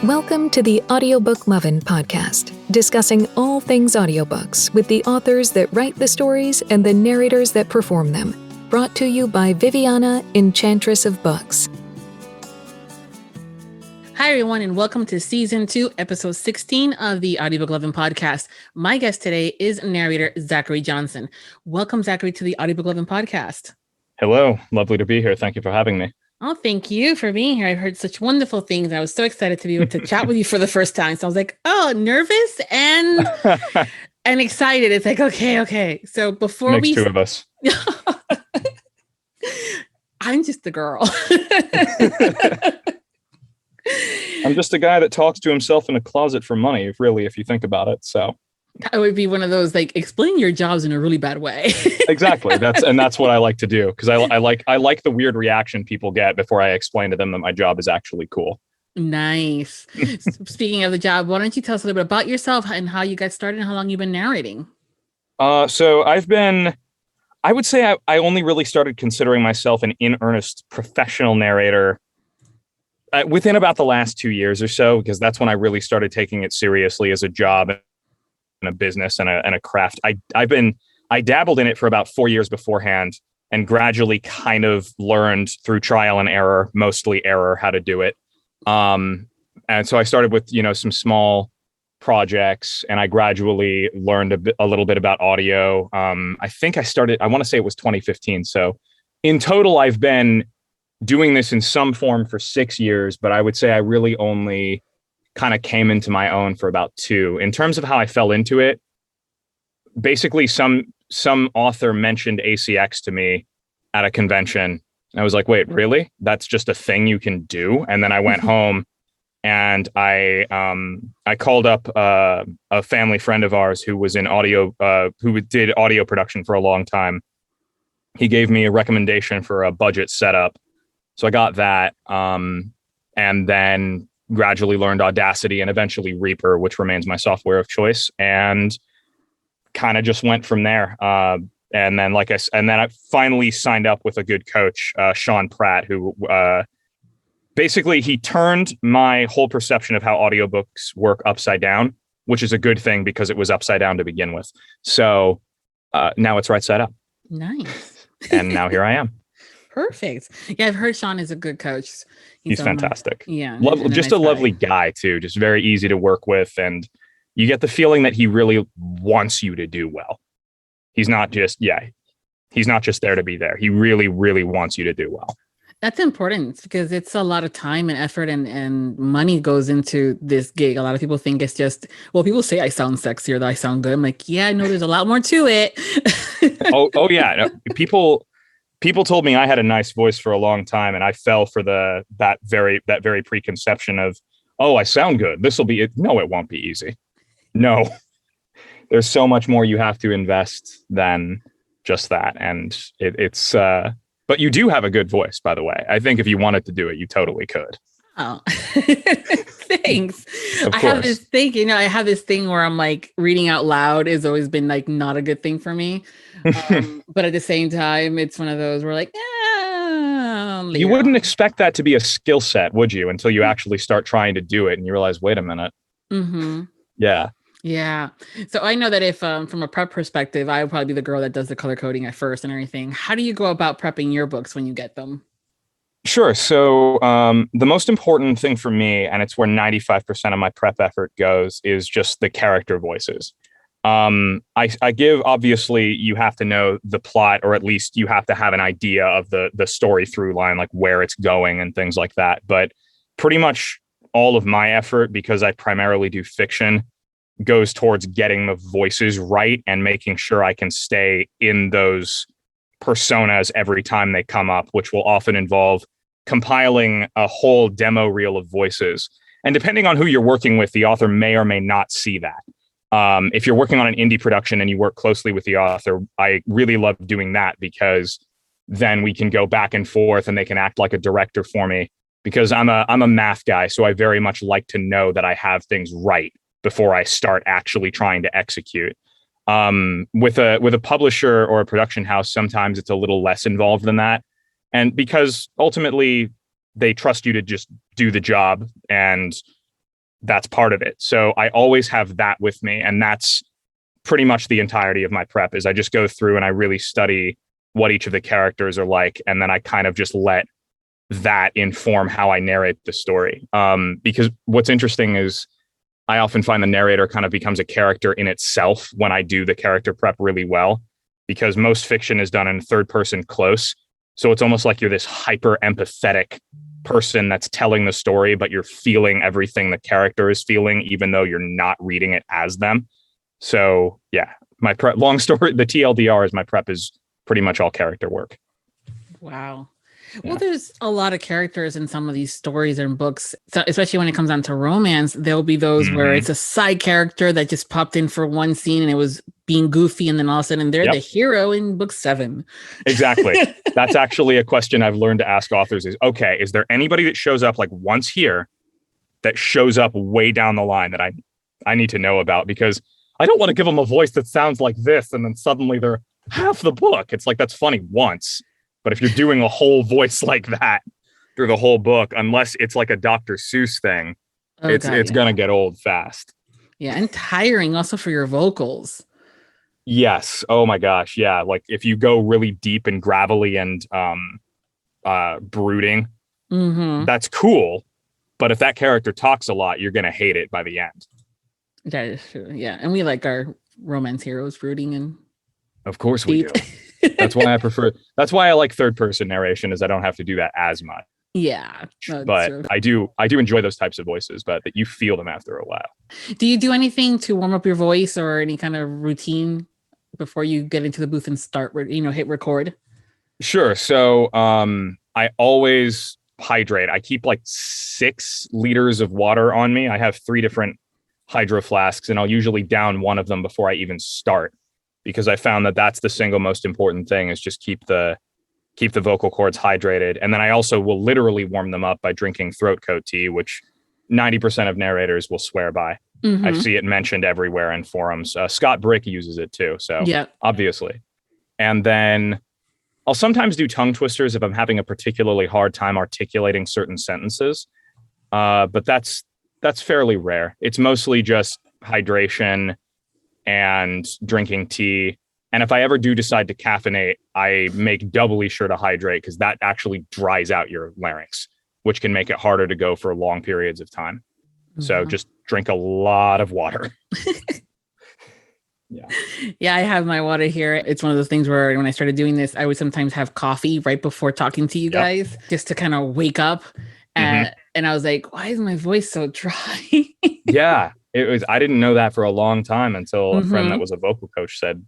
Welcome to the Audiobook Lovin Podcast, discussing all things audiobooks with the authors that write the stories and the narrators that perform them. Brought to you by Viviana, Enchantress of Books. Hi, everyone, and welcome to Season 2, Episode 16 of the Audiobook Lovin Podcast. My guest today is narrator Zachary Johnson. Welcome, Zachary, to the Audiobook Lovin Podcast. Hello. Lovely to be here. Thank you for having me. Oh, thank you for being here. I've heard such wonderful things. I was so excited to be able to chat with you for the first time. So I was like, oh, nervous and excited. It's like, okay. So before Makes two of us. I'm just the girl. I'm just a guy that talks to himself in a closet for money, if you think about it. So that would be one of those, like, explain your jobs in a really bad way. Exactly. That's what I like to do, because I like the weird reaction people get before I explain to them that my job is actually cool. Nice. Speaking of the job, why don't you tell us a little bit about yourself and how you got started and how long you've been narrating? So I would say I only really started considering myself an in earnest professional narrator within about the last 2 years or so, because that's when I really started taking it seriously as a job and a business and a craft. I dabbled in it for about 4 years beforehand and gradually kind of learned through trial and error, mostly error, how to do it. And so I started with, some small projects, and I gradually learned a little bit about audio. I think I want to say it was 2015. So in total, I've been doing this in some form for 6 years, but I would say I really only kind of came into my own for about 2. In terms of how I fell into it, basically some author mentioned ACX to me at a convention. And I was like, wait, really? That's just a thing you can do? And then I went home and I called up a family friend of ours who was in audio, who did audio production for a long time. He gave me a recommendation for a budget setup. So I got that, and then gradually learned Audacity and eventually Reaper, which remains my software of choice, and kind of just went from there. And then I finally signed up with a good coach, Sean Pratt, who basically he turned my whole perception of how audiobooks work upside down, which is a good thing because it was upside down to begin with. So now it's right side up. Nice. And now here I am. Perfect. Yeah, I've heard Sean is a good coach. He's fantastic. Yeah. Just a lovely guy too. Just very easy to work with. And you get the feeling that he really wants you to do well. He's not just there to be there. He really, really wants you to do well. That's important because it's a lot of time and effort and money goes into this gig. A lot of people think it's just, people say I sound sexy or that I sound good. I'm like, yeah, I know there's a lot more to it. oh yeah. No, People told me I had a nice voice for a long time, and I fell for that very preconception of, oh, I sound good. This will be it. No, it won't be easy. No, there's so much more you have to invest than just that. And it's but you do have a good voice, by the way. I think if you wanted to do it, you totally could. Oh, thanks. I have this thing where I'm like, reading out loud has always been like not a good thing for me. But at the same time, it's one of those where like, you wouldn't expect that to be a skill set, would you? Until you actually start trying to do it and you realize, wait a minute. Mm-hmm. Yeah. Yeah. So I know that if from a prep perspective, I would probably be the girl that does the color coding at first and everything. How do you go about prepping your books when you get them? Sure. So the most important thing for me, and it's where 95% of my prep effort goes, is just the character voices. I give, obviously, you have to know the plot, or at least you have to have an idea of the story through line, like where it's going and things like that. But pretty much all of my effort, because I primarily do fiction, goes towards getting the voices right and making sure I can stay in those personas every time they come up, which will often involve compiling a whole demo reel of voices. And depending on who you're working with, the author may or may not see that. If you're working on an indie production and you work closely with the author, I really love doing that, because then we can go back and forth and they can act like a director for me, because I'm a math guy. So I very much like to know that I have things right before I start actually trying to execute. With a publisher or a production house, sometimes it's a little less involved than that. And because ultimately they trust you to just do the job and that's part of it. So I always have that with me. And that's pretty much the entirety of my prep is I just go through and I really study what each of the characters are like. And then I kind of just let that inform how I narrate the story. Because what's interesting is I often find the narrator kind of becomes a character in itself when I do the character prep really well, because most fiction is done in third person close. So it's almost like you're this hyper empathetic person that's telling the story, but you're feeling everything the character is feeling, even though you're not reading it as them. So yeah, my prep, long story, the TLDR is my prep is pretty much all character work. Wow. Yeah. Well, there's a lot of characters in some of these stories and books, so especially when it comes down to romance. There'll be those where it's a side character that just popped in for one scene and it was being goofy, and then all of a sudden they're the hero in book 7. Exactly. That's actually a question I've learned to ask authors is, okay, is there anybody that shows up like once here that shows up way down the line that I need to know about? Because I don't want to give them a voice that sounds like this and then suddenly they're half the book. It's like, that's funny once. But if you're doing a whole voice like that through the whole book, unless it's like a Dr. Seuss thing, it's going to get old fast. Yeah, and tiring also for your vocals. Yes. Oh my gosh. Yeah. Like if you go really deep and gravelly and brooding, that's cool. But if that character talks a lot, you're going to hate it by the end. That is true. Yeah. And we like our romance heroes brooding and of course we do. That's why I like third person narration, is I don't have to do that as much. Yeah. But true. I do enjoy those types of voices, but that you feel them after a while. Do you do anything to warm up your voice or any kind of routine before you get into the booth and start, hit record? Sure. So I always hydrate. I keep like 6 liters of water on me. I have 3 different hydro flasks, and I'll usually down one of them before I even start, because I found that that's the single most important thing, is just keep the vocal cords hydrated. And then I also will literally warm them up by drinking throat coat tea, which 90% of narrators will swear by. I see it mentioned everywhere in forums. Scott Brick uses it too. So obviously. And then I'll sometimes do tongue twisters if I'm having a particularly hard time articulating certain sentences. But that's fairly rare. It's mostly just hydration and drinking tea. And if I ever do decide to caffeinate, I make doubly sure to hydrate, because that actually dries out your larynx, which can make it harder to go for long periods of time. So just drink a lot of water. Yeah, I have my water here. It's one of those things where when I started doing this, I would sometimes have coffee right before talking to you guys, just to kind of wake up. And I was like, why is my voice so dry? Yeah, it was. I didn't know that for a long time until a friend that was a vocal coach said,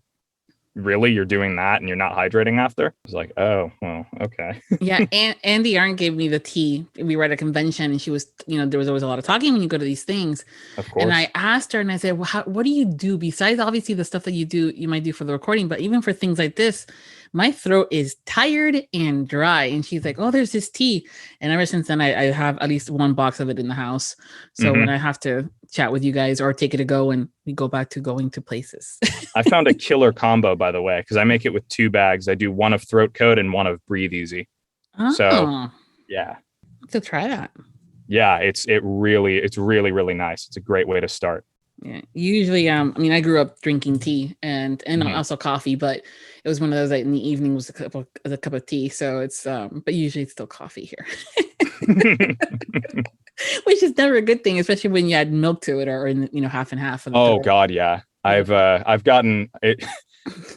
really, you're doing that and you're not hydrating after? I was like, oh, well, okay. Yeah. And Andy Arndt gave me the tea. We were at a convention and she was, there was always a lot of talking when you go to these things. Of course. And I asked her and I said, well, what do you do besides obviously the stuff that you might do for the recording, but even for things like this, my throat is tired and dry. And she's like, oh, there's this tea. And ever since then, I have at least 1 box of it in the house. So when I have to chat with you guys or take it to go, and we go back to going to places. I found a killer combo, by the way, because I make it with 2 bags. I do one of Throat Coat and one of Breathe Easy. Oh. So yeah. To try that. Yeah, it's really, really nice. It's a great way to start. Yeah. Usually, I grew up drinking tea and also coffee, but it was one of those that in the evening was a cup of tea. So it's, but usually it's still coffee here. Which is never a good thing, especially when you add milk to it or in, half and half. Oh God. Yeah. I've gotten it.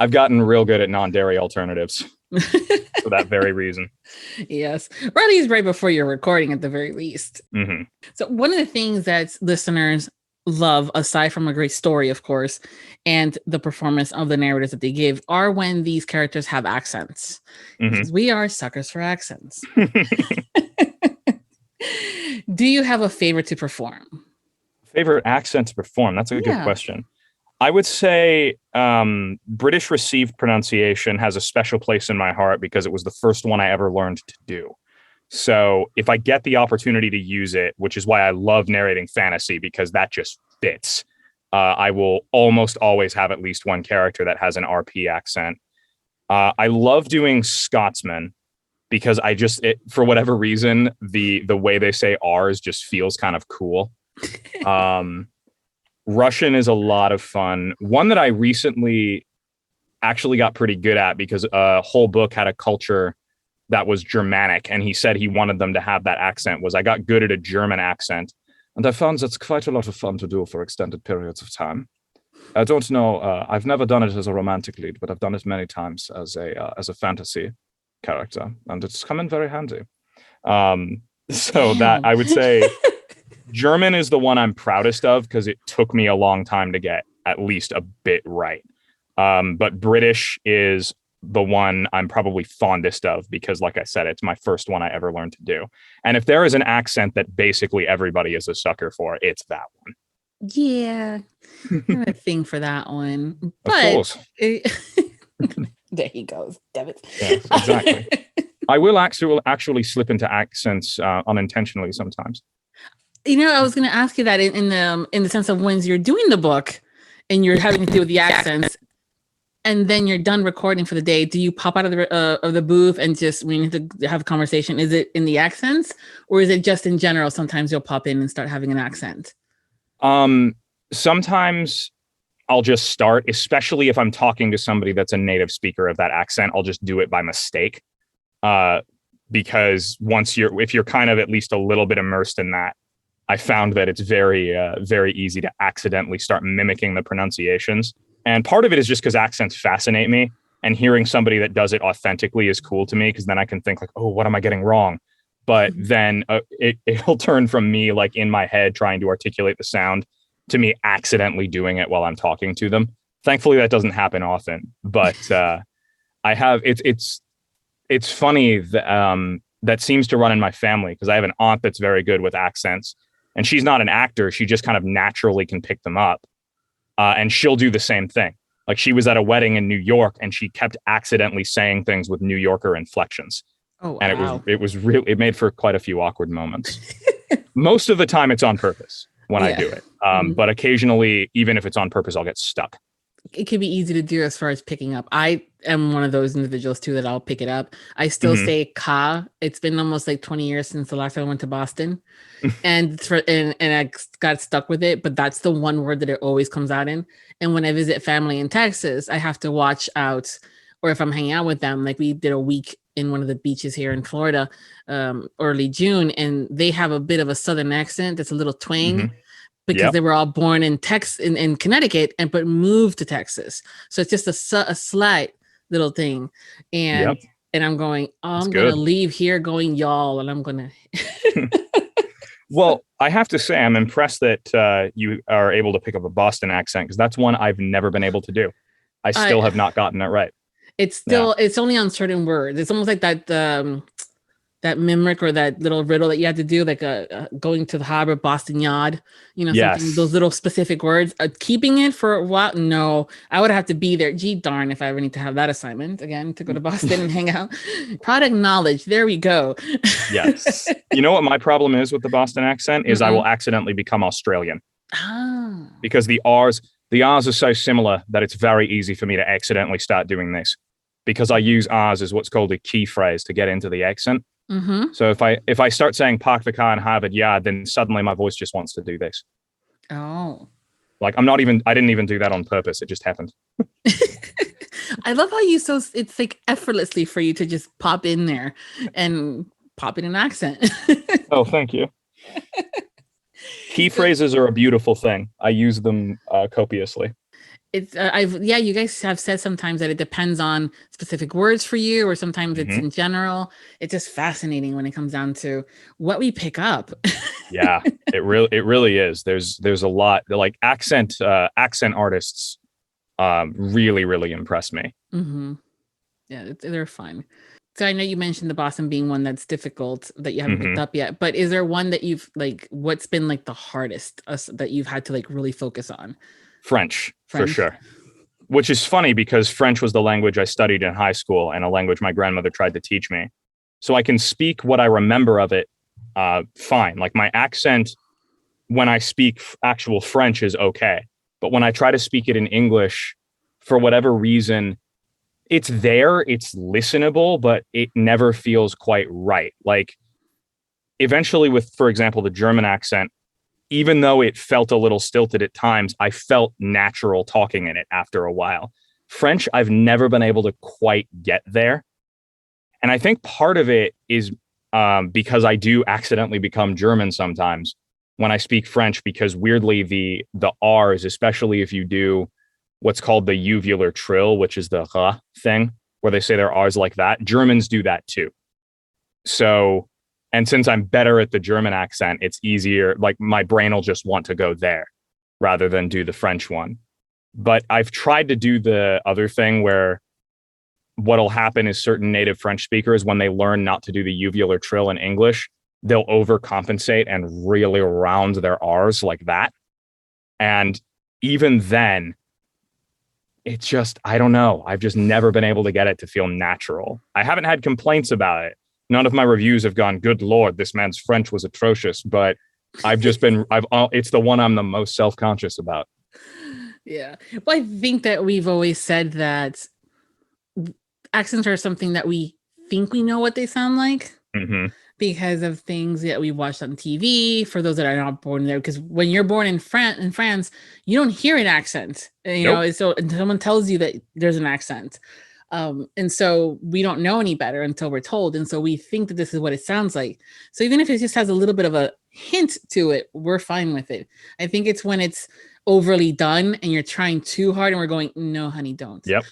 I've gotten real good at non-dairy alternatives for that very reason. Yes. Or at least right before you're recording at the very least. So one of the things that listeners love, aside from a great story, of course, and the performance of the narrators that they give, are when these characters have accents. Because we are suckers for accents. Do you have a favorite to perform? Favorite accent to perform? That's a good question. I would say British received pronunciation has a special place in my heart because it was the first one I ever learned to do. So if I get the opportunity to use it, which is why I love narrating fantasy, because that just fits, I will almost always have at least one character that has an RP accent. I love doing Scotsman because for whatever reason, the way they say R's just feels kind of cool. Russian is a lot of fun. One that I recently actually got pretty good at because a whole book had a culture that was Germanic, and he said he wanted them to have that accent, was I got good at a German accent. And I found that's quite a lot of fun to do for extended periods of time. I don't know. I've never done it as a romantic lead, but I've done it many times as a fantasy character, and it's come in very handy. So that I would say German is the one I'm proudest of because it took me a long time to get at least a bit right. But British is the one I'm probably fondest of because, like I said, it's my first one I ever learned to do. And if there is an accent that basically everybody is a sucker for, it's that one. Yeah, I have a thing for that one. But of course. There he goes. Damn it. Yes, exactly. I will actually slip into accents unintentionally sometimes. You know, I was going to ask you that in the sense of when you're doing the book and you're having to do with the accents, and then you're done recording for the day, do you pop out of the booth and just when you have to have a conversation, is it in the accents or is it just in general? Sometimes you'll pop in and start having an accent. Sometimes I'll just start, especially if I'm talking to somebody that's a native speaker of that accent, I'll just do it by mistake. Because if you're kind of at least a little bit immersed in that, I found that it's very, very easy to accidentally start mimicking the pronunciations. And part of it is just because accents fascinate me, and hearing somebody that does it authentically is cool to me because then I can think like, oh, what am I getting wrong? But then it'll turn from me like in my head trying to articulate the sound to me accidentally doing it while I'm talking to them. Thankfully, that doesn't happen often. But I have it's funny that seems to run in my family because I have an aunt that's very good with accents, and she's not an actor. She just kind of naturally can pick them up. And she'll do the same thing. Like she was at a wedding in New York and she kept accidentally saying things with New Yorker inflections. Oh, wow. And it made for quite a few awkward moments. Most of the time it's on purpose when I do it. But occasionally, even if it's on purpose, I'll get stuck. It can be easy to do as far as picking up. I am one of those individuals too that I'll pick it up. I still say ka. It's been almost like 20 years since the last time I went to Boston, and I got stuck with it. But that's the one word that it always comes out in. And when I visit family in Texas, I have to watch out. Or if I'm hanging out with them, like we did a week in one of the beaches here in Florida, early June, and they have a bit of a Southern accent that's a little twang. Because they were all born in in Connecticut but moved to Texas. So it's just a slight little thing. And I'm going, I'm going to leave here going y'all. And I'm going to. Well, I have to say, I'm impressed that you are able to pick up a Boston accent because that's one I've never been able to do. I still have not gotten it right. It's only on certain words. It's almost like that mimic or that little riddle that you had to do, like going to the harbor, Boston Yard, something, those little specific words. Keeping it for a while, no, I would have to be there. Gee darn, if I ever need to have that assignment again to go to Boston and hang out. Product knowledge, there we go. Yes. You know what my problem is with the Boston accent is I will accidentally become Australian. Because the R's are so similar that it's very easy for me to accidentally start doing this because I use R's as what's called a key phrase to get into the accent. So if I start saying park the car in Harvard Yard, then suddenly my voice just wants to do this. Oh, like I didn't even do that on purpose. It just happened. I love how it's like effortlessly for you to just pop in there and pop in an accent. Oh, thank you. Key phrases are a beautiful thing. I use them copiously. It's you guys have said sometimes that it depends on specific words for you, or sometimes it's in general. It's just fascinating when it comes down to what we pick up. Yeah, it really is. There's a lot like accent artists really, really impress me. Yeah, they're fun. So I know you mentioned the Boston being one that's difficult that you haven't picked up yet, but is there one that you've what's been like the hardest that you've had to like really focus on? French, for sure. Which is funny because French was the language I studied in high school and a language my grandmother tried to teach me. So I can speak what I remember of it fine. Like my accent when I speak actual French is okay. But when I try to speak it in English, for whatever reason, it's there, it's listenable, but it never feels quite right. Like eventually with, for example, the German accent, even though it felt a little stilted at times, I felt natural talking in it after a while. French, I've never been able to quite get there. And I think part of it is because I do accidentally become German sometimes when I speak French, because weirdly the R's, especially if you do what's called the uvular trill, which is the R thing, where they say their R's like that, Germans do that too. So, and since I'm better at the German accent, it's easier. Like my brain will just want to go there rather than do the French one. But I've tried to do the other thing where what'll happen is certain native French speakers, when they learn not to do the uvular trill in English, they'll overcompensate and really round their R's like that. And even then, it's just, I don't know. I've just never been able to get it to feel natural. I haven't had complaints about it. None of my reviews have gone, good Lord, this man's French was atrocious. But I've just been, it's the one I'm the most self-conscious about. Yeah. Well, I think that we've always said that accents are something that we think we know what they sound like. Mm-hmm. Because of things that we watched on TV, for those that are not born there. Because when you're born in France, you don't hear an accent. You know, so someone tells you that there's an accent. And so we don't know any better until we're told. And so we think that this is what it sounds like. So even if it just has a little bit of a hint to it, we're fine with it. I think it's when it's overly done and you're trying too hard and we're going, no, honey, don't. Yep.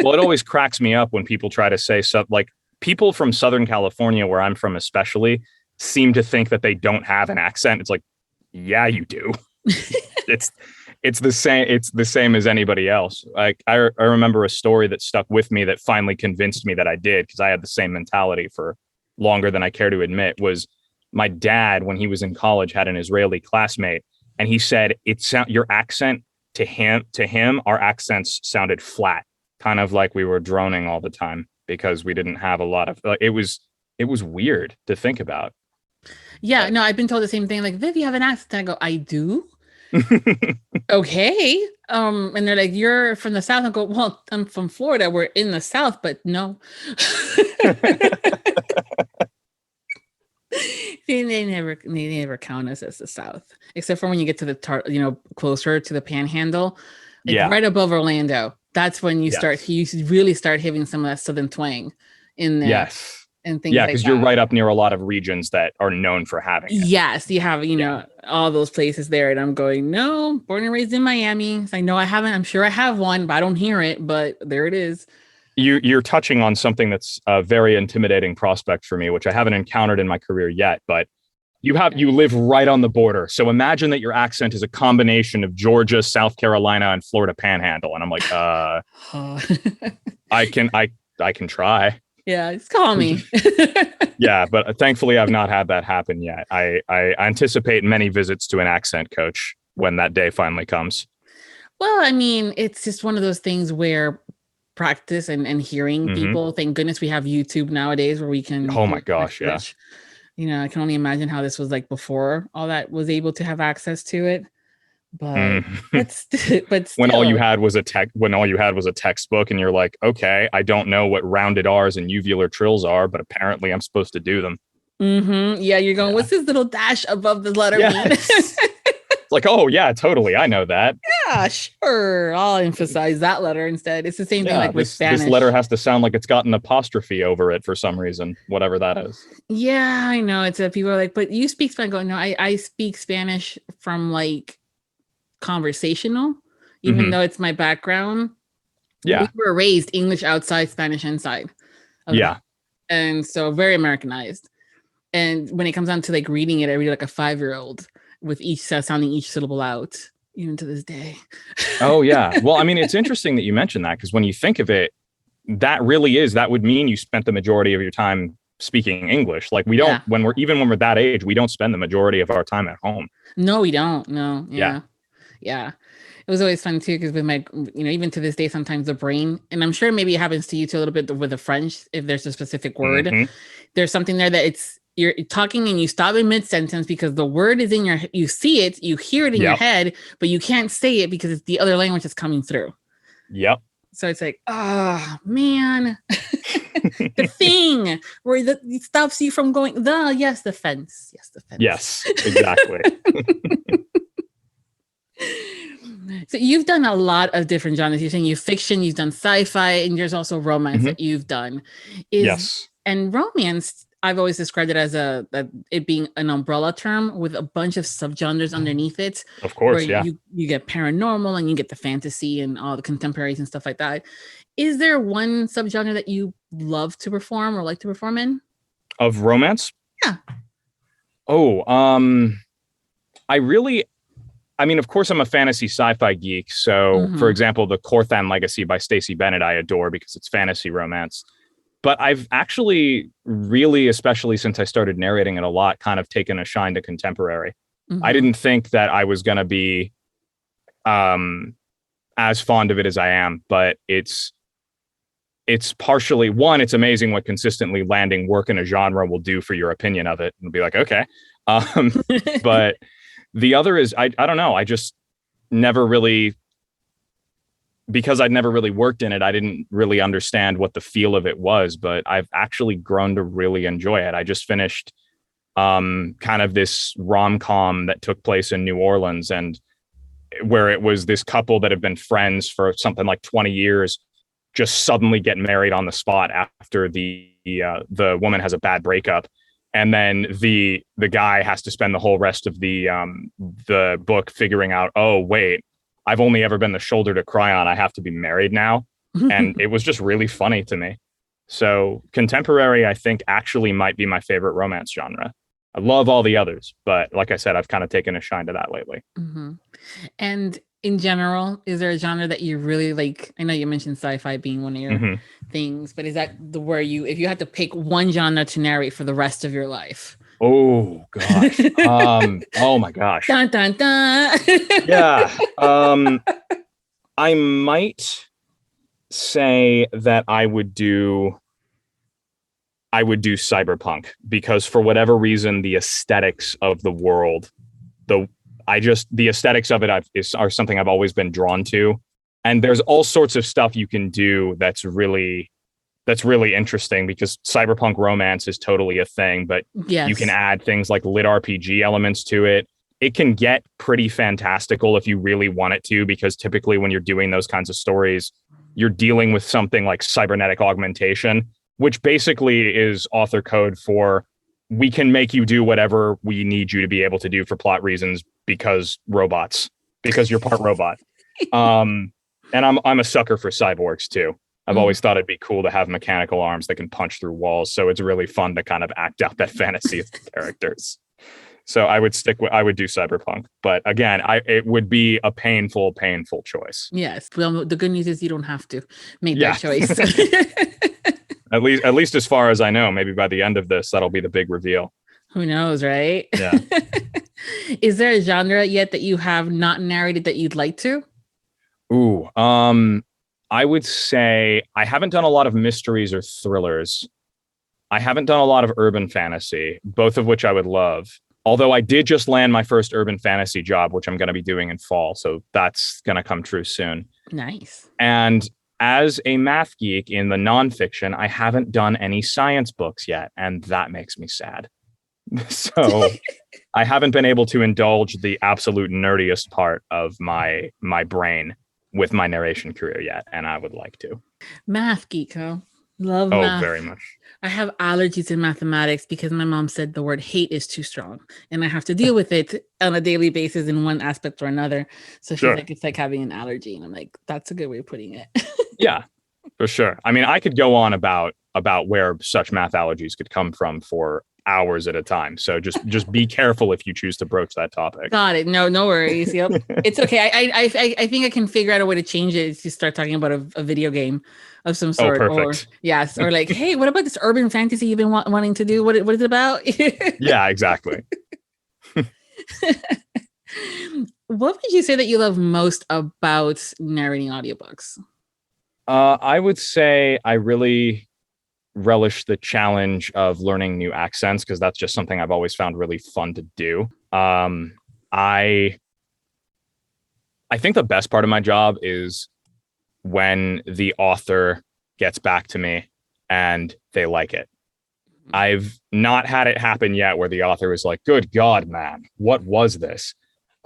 Well, it always cracks me up when people try to say stuff like, people from Southern California, where I'm from especially, seem to think that they don't have an accent. It's like, yeah, you do. It's the same. It's the same as anybody else. Like I remember a story that stuck with me that finally convinced me that I did, because I had the same mentality for longer than I care to admit, was my dad, when he was in college, had an Israeli classmate, and he said, your accent to him, our accents sounded flat, kind of like we were droning all the time, because we didn't have a lot of, it was weird to think about. Yeah, no, I've been told the same thing. Like, Viv, you have an accent. I go, I do. Okay. And they're like, you're from the South. I go, well, I'm from Florida. We're in the South, but no. They never count us as the South, except for when you get to the closer to the Panhandle, like right above Orlando. That's when you really start hitting some of that Southern twang in there. Yes. And things like that. Yeah, because you're right up near a lot of regions that are known for having it. Yes, you have, know, all those places there. And I'm going, no, born and raised in Miami. So I know I haven't. I'm sure I have one, but I don't hear it. But there it is. You're touching on something that's a very intimidating prospect for me, which I haven't encountered in my career yet. But you live right on the border. So imagine that your accent is a combination of Georgia, South Carolina, and Florida Panhandle. And I'm like, I can try. Yeah, just call me. Yeah, but thankfully I've not had that happen yet. I anticipate many visits to an accent coach when that day finally comes. Well, I mean, it's just one of those things where practice and hearing people, thank goodness we have YouTube nowadays where we can. Oh my gosh, yeah. I can only imagine how this was like before all that was able to have access to it. But but when all you had was a textbook, and you're like, okay, I don't know what rounded R's and uvular trills are, but apparently I'm supposed to do them. Yeah, you're going, what's this little dash above the letter mean? It's like, oh yeah, totally, I know that. Yeah, sure, I'll emphasize that letter instead. It's the same thing like with Spanish. This letter has to sound like it's got an apostrophe over it for some reason, whatever that is. Yeah, I know. It's people are like, but you speak Spanish. I go, no, I speak Spanish from like conversational, even though it's my background. We were raised English outside, Spanish inside. And so very Americanized. And when it comes down to like reading it, I read it like a 5-year-old with each sounding each syllable out, even to this day. Oh yeah. Well, I mean, it's interesting that you mentioned that, because when you think of it, that would mean you spent the majority of your time speaking English. Like we don't, when we're that age, we don't spend the majority of our time at home. No, we don't. No. Yeah. It was always fun too, because with my, even to this day, sometimes the brain, and I'm sure maybe it happens to you too a little bit with the French, if there's a specific word, there's something there that you're talking and you stop in mid-sentence because the word is you see it, you hear it in your head, but you can't say it because it's the other language that's coming through. Yep. So it's like, oh man. The thing where it stops you from going, the fence. Yes, the fence. Yes, exactly. So you've done a lot of different genres. You're saying you've fiction, you've done sci-fi, and there's also romance that you've done. Yes. And romance, I've always described it as it being an umbrella term with a bunch of subgenres underneath it. Of course, where you get paranormal and you get the fantasy and all the contemporaries and stuff like that. Is there one subgenre that you love to perform or like to perform in? Of romance? Yeah. Oh, I mean, of course, I'm a fantasy sci-fi geek. So, for example, the Corthan Legacy by Stacey Bennett, I adore because it's fantasy romance. But I've actually really, especially since I started narrating it a lot, kind of taken a shine to contemporary. I didn't think that I was going to be as fond of it as I am, but it's partially, one, it's amazing what consistently landing work in a genre will do for your opinion of it. And be like, okay. But the other is, I don't know. I just never really, because I'd never really worked in it, I didn't really understand what the feel of it was, but I've actually grown to really enjoy it. I just finished kind of this rom-com that took place in New Orleans, and where it was this couple that have been friends for something like 20 years, just suddenly get married on the spot after the woman has a bad breakup. And then the guy has to spend the whole rest of the book figuring out, oh, wait, I've only ever been the shoulder to cry on. I have to be married now. And it was just really funny to me. So contemporary, I think, actually might be my favorite romance genre. I love all the others, but like I said, I've kind of taken a shine to that lately. And in general, is there a genre that you really like? I know you mentioned sci-fi being one of your things, but is that where if you had to pick one genre to narrate for the rest of your life? Oh gosh. Oh my gosh. Dun, dun, dun. Yeah. I might say that I would do cyberpunk, because for whatever reason, the aesthetics of the world, the aesthetics of it are something I've always been drawn to. And there's all sorts of stuff you can do that's really interesting, because cyberpunk romance is totally a thing, but you can add things like lit RPG elements to it. It can get pretty fantastical if you really want it to, because typically when you're doing those kinds of stories, you're dealing with something like cybernetic augmentation, which basically is author code for, we can make you do whatever we need you to be able to do for plot reasons because you're part robot. And I'm a sucker for cyborgs too. I've always thought it'd be cool to have mechanical arms that can punch through walls. So it's really fun to kind of act out that fantasy of the characters. So I would do cyberpunk, but again, it would be a painful choice. Yes. Well, the good news is you don't have to make that choice. At least as far as I know, maybe by the end of this, that'll be the big reveal. Who knows, right? Yeah. Is there a genre yet that you have not narrated that you'd like to? Ooh, I would say I haven't done a lot of mysteries or thrillers. I haven't done a lot of urban fantasy, both of which I would love. Although I did just land my first urban fantasy job, which I'm going to be doing in fall. So that's going to come true soon. Nice. And as a math geek in the nonfiction, I haven't done any science books yet. And that makes me sad. So I haven't been able to indulge the absolute nerdiest part of my brain with my narration career yet. And I would like to. Math geek, huh? Love math. Oh, very much. I have allergies in mathematics because my mom said the word hate is too strong and I have to deal with it on a daily basis in one aspect or another. So she's like, it's like having an allergy. And I'm like, that's a good way of putting it. Yeah, for sure. I mean, I could go on about where such math allergies could come from for hours at a time. So just be careful if you choose to broach that topic. Got it. No worries. Yep. It's okay. I think I can figure out a way to change it if you start talking about a video game of some sort. Oh, perfect. Or like, hey, what about this urban fantasy you've been wanting to do? What is it about? Yeah, exactly. What would you say that you love most about narrating audiobooks? I would say I really relish the challenge of learning new accents, because that's just something I've always found really fun to do. I think the best part of my job is when the author gets back to me and they like it. I've not had it happen yet where the author is like, good God, man, what was this?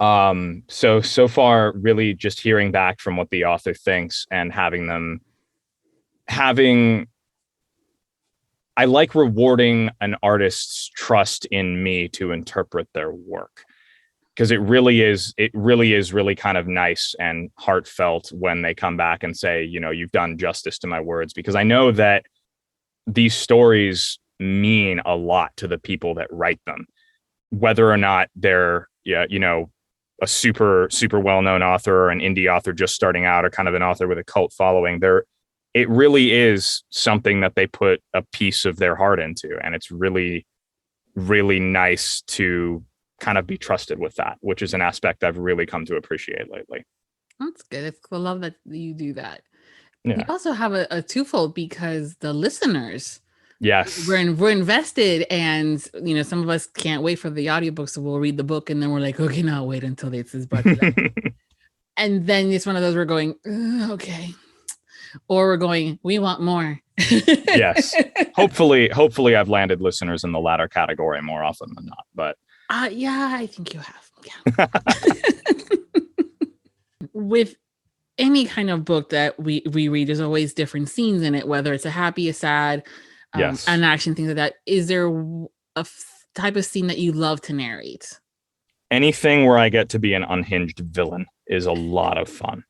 So far, really just hearing back from what the author thinks and I like rewarding an artist's trust in me to interpret their work, because it really is really kind of nice and heartfelt when they come back and say, you've done justice to my words, because I know that these stories mean a lot to the people that write them, whether or not they're, a super, super well-known author or an indie author just starting out, or kind of an author with a cult following. It really is something that they put a piece of their heart into. And it's really, really nice to kind of be trusted with that, which is an aspect I've really come to appreciate lately. That's good. It's cool. I love that you do that. Yeah. You also have a twofold, because the listeners, yes, we're invested, and some of us can't wait for the audiobook, so we'll read the book and then we're like, okay, now wait until it's this book. And then it's one of those we're going, okay, or we're going, we want more. Yes. Hopefully I've landed listeners in the latter category more often than not, but yeah, I think you have. Yeah. With any kind of book that we read, there's always different scenes in it, whether it's a happy, a sad, yes, an action, things like that. Is there a type of scene that you love to narrate? Anything where I get to be an unhinged villain is a lot of fun.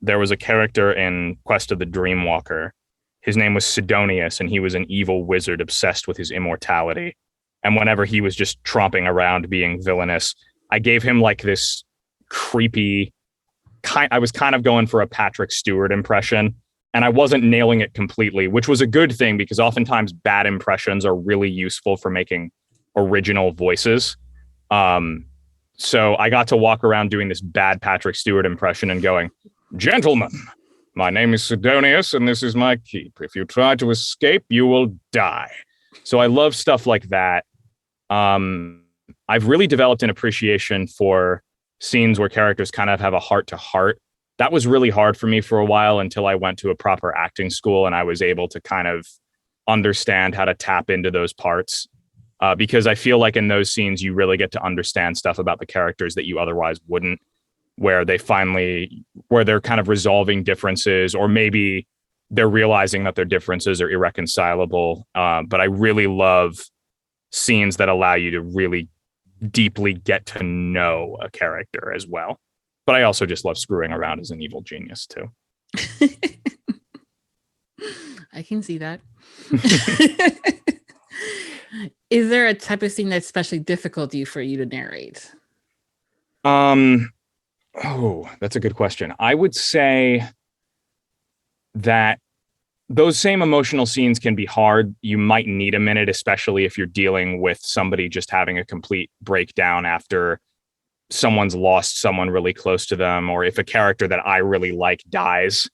There was a character in Quest of the Dreamwalker. His name was Sidonius, and he was an evil wizard obsessed with his immortality. And whenever he was just tromping around being villainous, I gave him like this creepy I was kind of going for a Patrick Stewart impression, and I wasn't nailing it completely, which was a good thing, because oftentimes bad impressions are really useful for making original voices. So I got to walk around doing this bad Patrick Stewart impression and going, "Gentlemen, my name is Sidonius, and this is my keep. If you try to escape, you will die." So I love stuff like that. I've really developed an appreciation for scenes where characters kind of have a heart to heart. That was really hard for me for a while, until I went to a proper acting school and I was able to kind of understand how to tap into those parts. Because I feel like in those scenes, you really get to understand stuff about the characters that you otherwise wouldn't, where they're kind of resolving differences, or maybe they're realizing that their differences are irreconcilable. But I really love scenes that allow you to really deeply get to know a character as well. But I also just love screwing around as an evil genius too. I can see that. Is there a type of scene that's especially difficult for you to narrate? Oh, that's a good question. I would say that those same emotional scenes can be hard. You might need a minute, especially if you're dealing with somebody just having a complete breakdown after someone's lost someone really close to them, or if a character that I really like dies.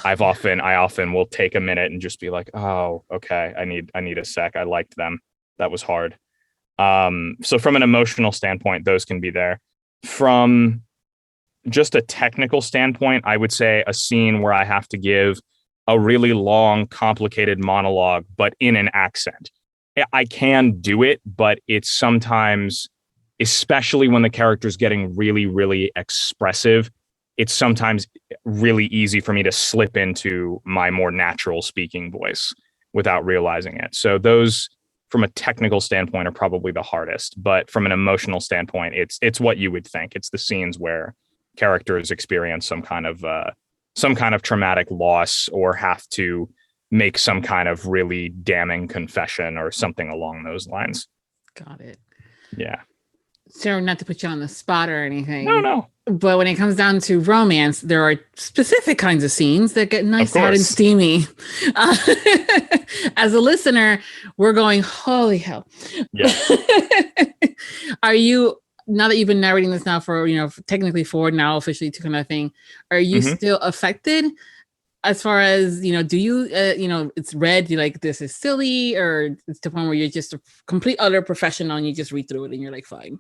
I often will take a minute and just be like, oh, okay, I need a sec. I liked them. That was hard. So from an emotional standpoint, those can be there. From just a technical standpoint, I would say a scene where I have to give a really long, complicated monologue, but in an accent. I can do it, but it's sometimes, especially when the character's getting really, really expressive, it's sometimes really easy for me to slip into my more natural speaking voice without realizing it. So those, from a technical standpoint, are probably the hardest. But from an emotional standpoint, it's what you would think. It's the scenes where characters experience some kind of traumatic loss, or have to make some kind of really damning confession or something along those lines. Got it. Yeah. So, not to put you on the spot or anything. No. But when it comes down to romance, there are specific kinds of scenes that get nice, hot, and steamy. As a listener, we're going, holy hell. Yeah. Are you, now that you've been narrating this now for, technically 4, now officially 2 kind of thing, are you still affected as far as, do you, it's read, you're like, this is silly, or it's the point where you're just a complete utter professional and you just read through it and you're like, fine?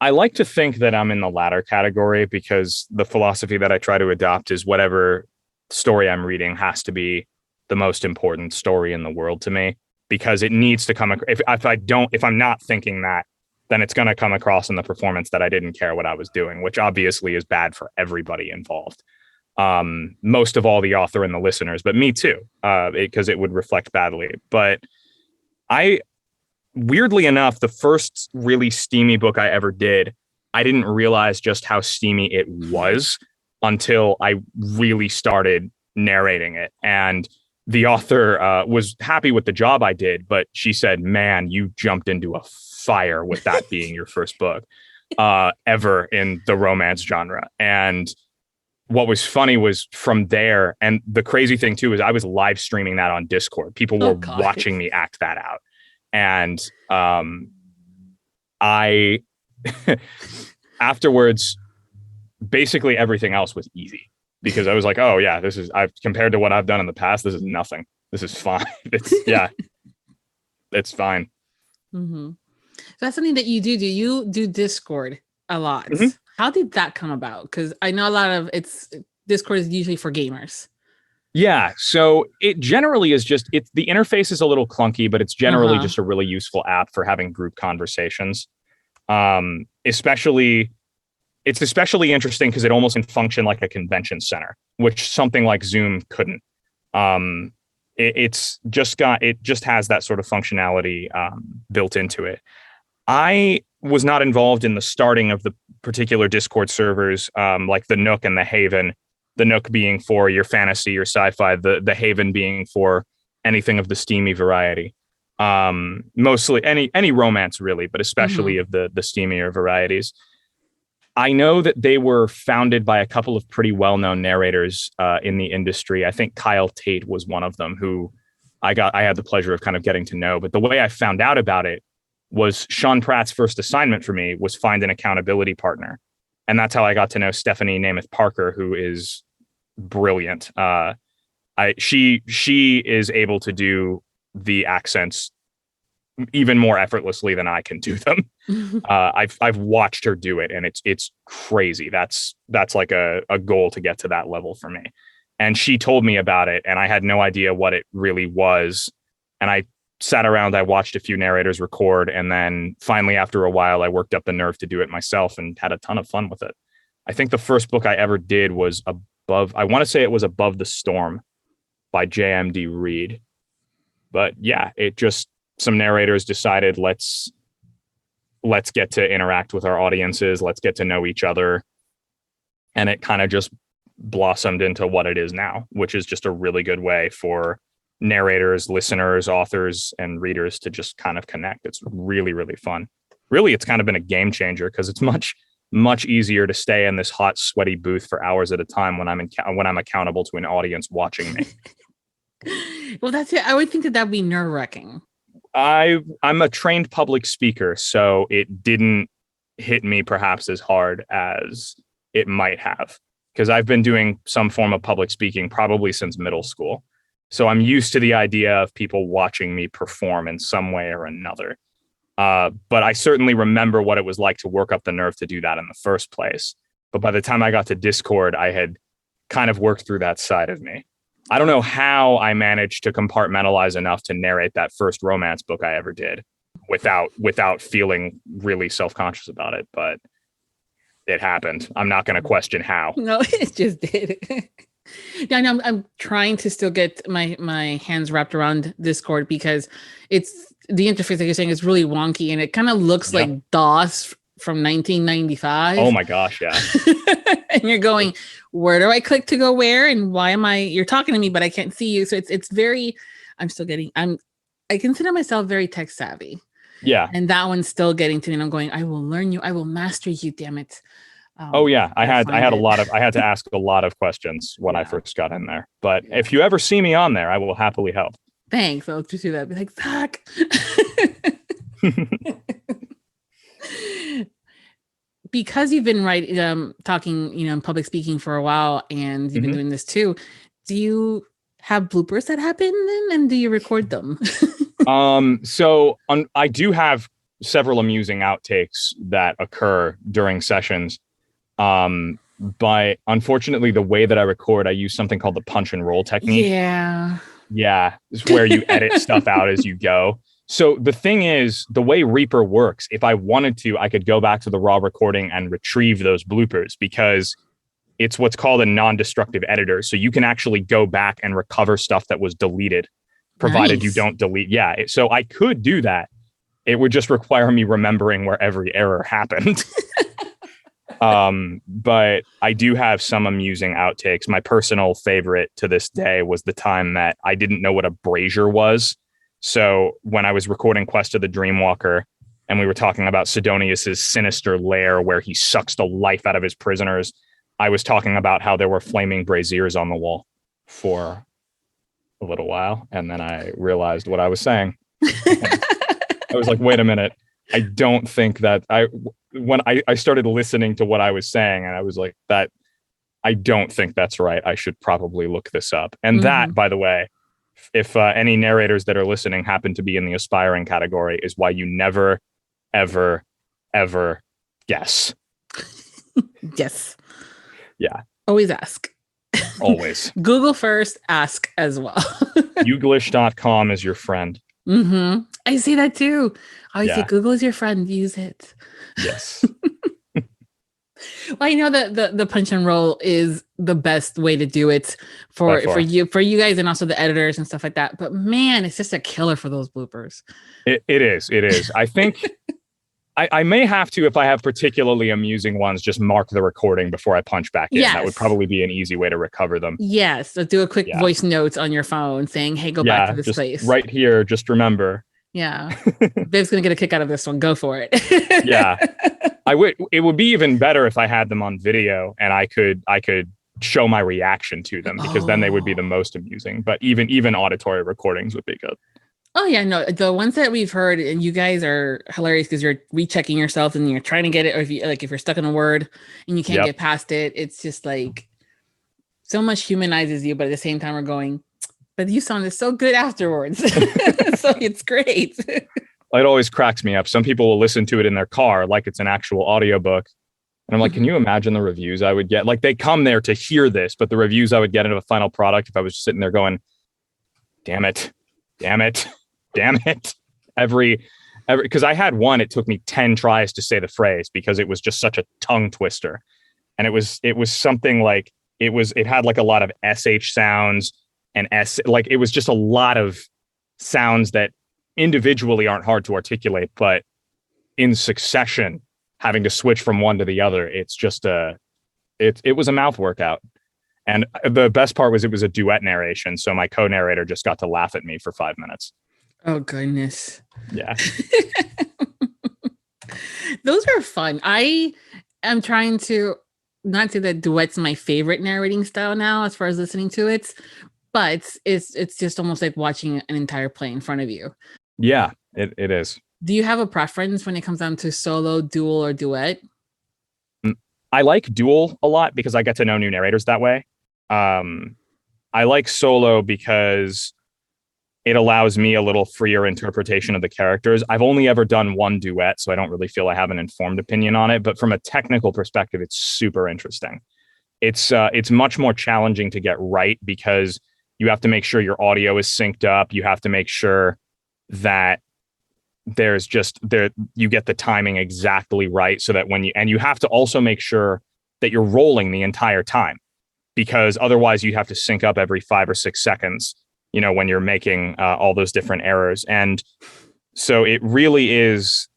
I like to think that I'm in the latter category, because the philosophy that I try to adopt is whatever story I'm reading has to be the most important story in the world to me, because it needs to come. If I'm not thinking that, then it's going to come across in the performance that I didn't care what I was doing, which obviously is bad for everybody involved. Most of all the author and the listeners, but me too, because it would reflect badly. But weirdly enough, the first really steamy book I ever did, I didn't realize just how steamy it was until I really started narrating it. And the author was happy with the job I did, but she said, man, you jumped into a fire with that being your first book ever in the romance genre. And what was funny was from there, and the crazy thing too is I was live streaming that on Discord. People were watching me act that out. And I afterwards, basically everything else was easy, because I was like, oh yeah, I've compared to what I've done in the past, this is nothing. This is fine. It's fine. Mm-hmm. So that's something that you do. Do you do Discord a lot? Mm-hmm. How did that come about? Because I know a lot of Discord is usually for gamers. Yeah, so it generally is the interface is a little clunky, but it's generally just a really useful app for having group conversations. It's especially interesting because it almost can function like a convention center, which something like Zoom couldn't. It just has that sort of functionality built into it. I was not involved in the starting of the particular Discord servers, like the Nook and the Haven. The Nook being for your fantasy, your sci-fi, the Haven being for anything of the steamy variety. Mostly any romance really, but especially of the steamier varieties. I know that they were founded by a couple of pretty well-known narrators in the industry. I think Kyle Tate was one of them, who I had the pleasure of kind of getting to know. But the way I found out about it was Sean Pratt's first assignment for me was find an accountability partner. And that's how I got to know Stephanie Nemeth Parker, who is brilliant. She is able to do the accents even more effortlessly than I can do them. I've watched her do it, and it's crazy. That's like a goal to get to that level for me. And she told me about it, and I had no idea what it really was. And I sat around, I watched a few narrators record, and then finally, after a while, I worked up the nerve to do it myself and had a ton of fun with it. I think the first book I ever did was Above the Storm by JMD Reed. But yeah, some narrators decided let's get to interact with our audiences, let's get to know each other. And it kind of just blossomed into what it is now, which is just a really good way for narrators, listeners, authors, and readers to just kind of connect. It's really, really fun. Really, it's kind of been a game changer because it's much easier to stay in this hot, sweaty booth for hours at a time when I'm accountable to an audience watching me. Well, that's it. I would think that would be nerve-wracking. I'm a trained public speaker, so it didn't hit me perhaps as hard as it might have, because I've been doing some form of public speaking probably since middle school. So I'm used to the idea of people watching me perform in some way or another. But I certainly remember what it was like to work up the nerve to do that in the first place. But by the time I got to Discord, I had kind of worked through that side of me. I don't know how I managed to compartmentalize enough to narrate that first romance book I ever did without feeling really self-conscious about it, but it happened. I'm not going to question how. No, it just did. Yeah, no, I'm trying to still get my hands wrapped around Discord, because it's the interface that you're saying is really wonky, and it kind of looks like DOS from 1995. Oh my gosh, yeah. And you're going, where do I click to go where? And why am you're talking to me, but I can't see you. So it's very, I consider myself very tech savvy. Yeah. And that one's still getting to me. And I'm going, I will learn you. I will master you. Damn it. Oh yeah. I had to ask a lot of questions when I first got in there, but if you ever see me on there, I will happily help. Thanks. I'll just do that. Be like, Zach. Because you've been talking, public speaking for a while, and you've been doing this too. Do you have bloopers that happen then, and do you record them? I do have several amusing outtakes that occur during sessions. But unfortunately, the way that I record, I use something called the punch and roll technique. Yeah. Yeah, it's where you edit stuff out as you go. So the thing is, the way Reaper works, if I wanted to, I could go back to the raw recording and retrieve those bloopers, because it's what's called a non-destructive editor. So you can actually go back and recover stuff that was deleted, provided you don't delete. Yeah, so I could do that. It would just require me remembering where every error happened. But I do have some amusing outtakes. My personal favorite to this day was the time that I didn't know what a brazier was. So when I was recording Quest of the Dreamwalker and we were talking about Sidonius's sinister lair where he sucks the life out of his prisoners, I was talking about how there were flaming braziers on the wall for a little while. And then I realized what I was saying. I was like, wait a minute. I don't think that when I started listening to what I was saying, and I was like, that I don't think that's right. I should probably look this up. And that, by the way, if any narrators that are listening happen to be in the aspiring category, is why you never, ever, ever guess. Yes. Yeah. Always ask. Always. Google first, ask as well. Youglish.com is your friend. I see that too. I always say Google is your friend. Use it. Yes. Well, I know that the punch and roll is the best way to do it for you guys, and also the editors and stuff like that. But man, it's just a killer for those bloopers. It is. I think I may have to, if I have particularly amusing ones, just mark the recording before I punch back in. Yes. That would probably be an easy way to recover them. Yes. So do a quick voice note on your phone saying, hey, go back to this place. Right here. Just remember. Yeah. Viv's going to get a kick out of this one. Go for it. Yeah. It would be even better if I had them on video and I could show my reaction to them, because then they would be the most amusing. But even auditory recordings would be good. Oh yeah, no, the ones that we've heard, and you guys are hilarious because you're rechecking yourself and you're trying to get it, or if you're stuck in a word and you can't get past it, it's just like so much humanizes you, but at the same time we're going, but you sounded so good afterwards. So it's great. It always cracks me up. Some people will listen to it in their car like it's an actual audiobook. And I'm like, can you imagine the reviews I would get? Like, they come there to hear this, but the reviews I would get into a final product if I was sitting there going, damn it. Every, because I had one, it took me 10 tries to say the phrase because it was just such a tongue twister. And it was something like, it had like a lot of SH sounds and like it was just a lot of sounds that individually aren't hard to articulate, but in succession, having to switch from one to the other, it's just it was a mouth workout. And the best part was it was a duet narration. So my co-narrator just got to laugh at me for 5 minutes. Oh, goodness. Yeah. Those are fun. I am trying to not say that duet's my favorite narrating style now as far as listening to it, but it's just almost like watching an entire play in front of you. Yeah, it is. Do you have a preference when it comes down to solo, dual, or duet? I like dual a lot because I get to know new narrators that way. I like solo because it allows me a little freer interpretation of the characters. I've only ever done one duet, so I don't really feel I have an informed opinion on it. But from a technical perspective, it's super interesting. It's much more challenging to get right because you have to make sure your audio is synced up. You have to make sure that you get the timing exactly right, so that you have to also make sure that you're rolling the entire time, because otherwise you have to sync up every 5 or 6 seconds, when you're making all those different errors. And so it really is,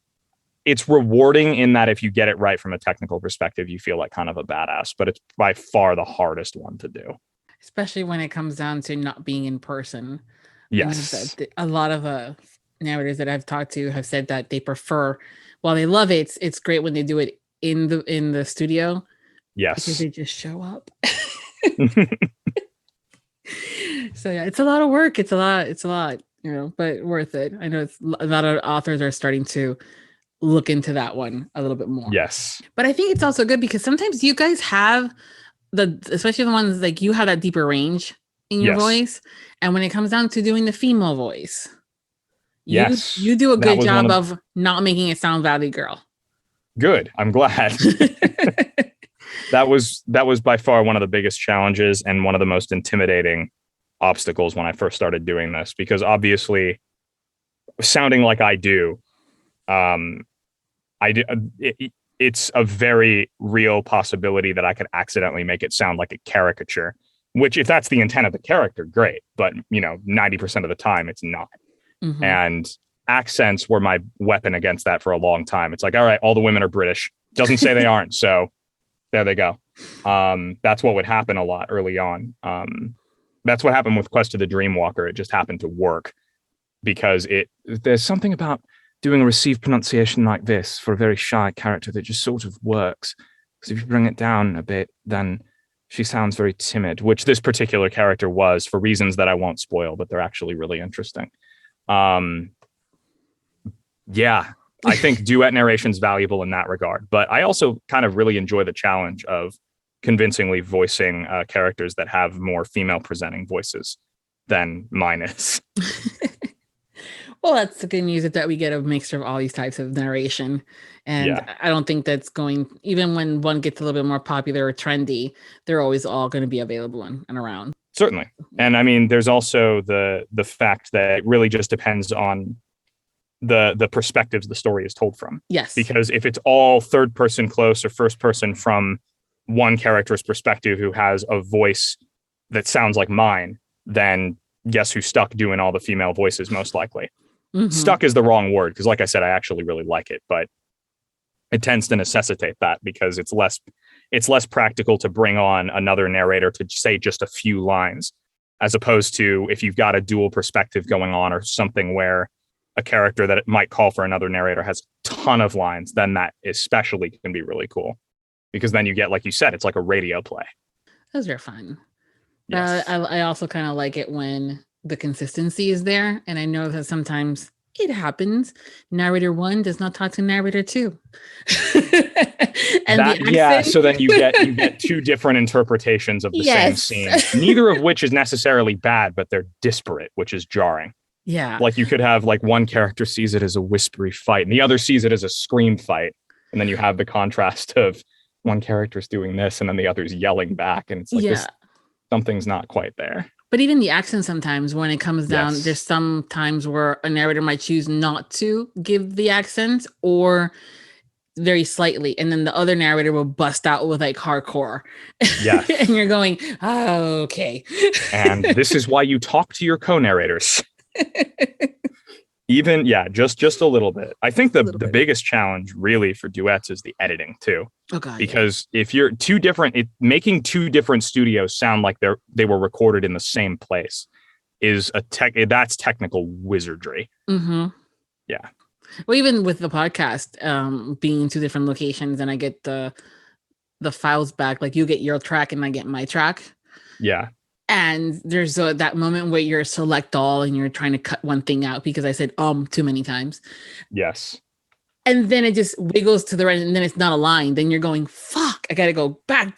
it's rewarding in that if you get it right from a technical perspective, you feel like kind of a badass, but it's by far the hardest one to do. Especially when it comes down to not being in person. Yes. A lot of narrators that I've talked to have said that they prefer, while they love it, it's great when they do it in the studio. Yes. Because they just show up. So yeah, it's a lot of work. It's a lot, but worth it. I know a lot of authors are starting to look into that one a little bit more. Yes. But I think it's also good because sometimes you guys have especially the ones like you have that deeper range in your voice. And when it comes down to doing the female voice, you do a good job of not making it sound Valley Girl. Good. I'm glad. That was by far one of the biggest challenges and one of the most intimidating obstacles when I first started doing this, because obviously sounding like I do, it's a very real possibility that I could accidentally make it sound like a caricature, which if that's the intent of the character, great. But 90% of the time it's not. Mm-hmm. And accents were my weapon against that for a long time. It's like, all right, all the women are British. Doesn't say they aren't. So there they go. That's what would happen a lot early on. That's what happened with Quest of the Dreamwalker. It just happened to work because there's something about doing a received pronunciation like this for a very shy character that just sort of works. Because if you bring it down a bit, then she sounds very timid, which this particular character was for reasons that I won't spoil, but they're actually really interesting. Yeah, I think duet narration is valuable in that regard, but I also kind of really enjoy the challenge of convincingly voicing characters that have more female presenting voices than mine is. Well, that's the good news, is that we get a mixture of all these types of narration. And I don't think that's even when one gets a little bit more popular or trendy, they're always all going to be available and around. Certainly. And I mean, there's also the fact that it really just depends on the perspectives the story is told from. Yes. Because if it's all third person close or first person from one character's perspective who has a voice that sounds like mine, then guess who's stuck doing all the female voices most likely. Mm-hmm. Stuck is the wrong word, because like I said, I actually really like it, but it tends to necessitate that because it's less practical to bring on another narrator to say just a few lines, as opposed to if you've got a dual perspective going on or something where a character that it might call for another narrator has a ton of lines, then that especially can be really cool, because then you get, like you said, it's like a radio play. Those are fun. Yes. I also kind of like it when the consistency is there. And I know that sometimes it happens. Narrator 1 does not talk to narrator 2. And so then you get two different interpretations of the same scene, neither of which is necessarily bad, but they're disparate, which is jarring. Yeah. Like you could have like one character sees it as a whispery fight and the other sees it as a scream fight. And then you have the contrast of one character's doing this and then the other's yelling back. And it's like something's not quite there. But even the accent sometimes, when it comes down, there's some times where a narrator might choose not to give the accent or very slightly. And then the other narrator will bust out with like hardcore. Yeah. And you're going, oh, okay. And this is why you talk to your co-narrators. Even, just a little bit. I think the biggest challenge really for duets is the editing too. Oh God, because if you're making two different studios sound like they were recorded in the same place is that's technical wizardry. Mm-hmm. Yeah. Well, even with the podcast, being in two different locations, and I get the files back, like you get your track and I get my track. Yeah. And there's that moment where you're select all and you're trying to cut one thing out because I said too many times. Yes. And then it just wiggles to the right and then it's not aligned. Then you're going, fuck, I got to go back.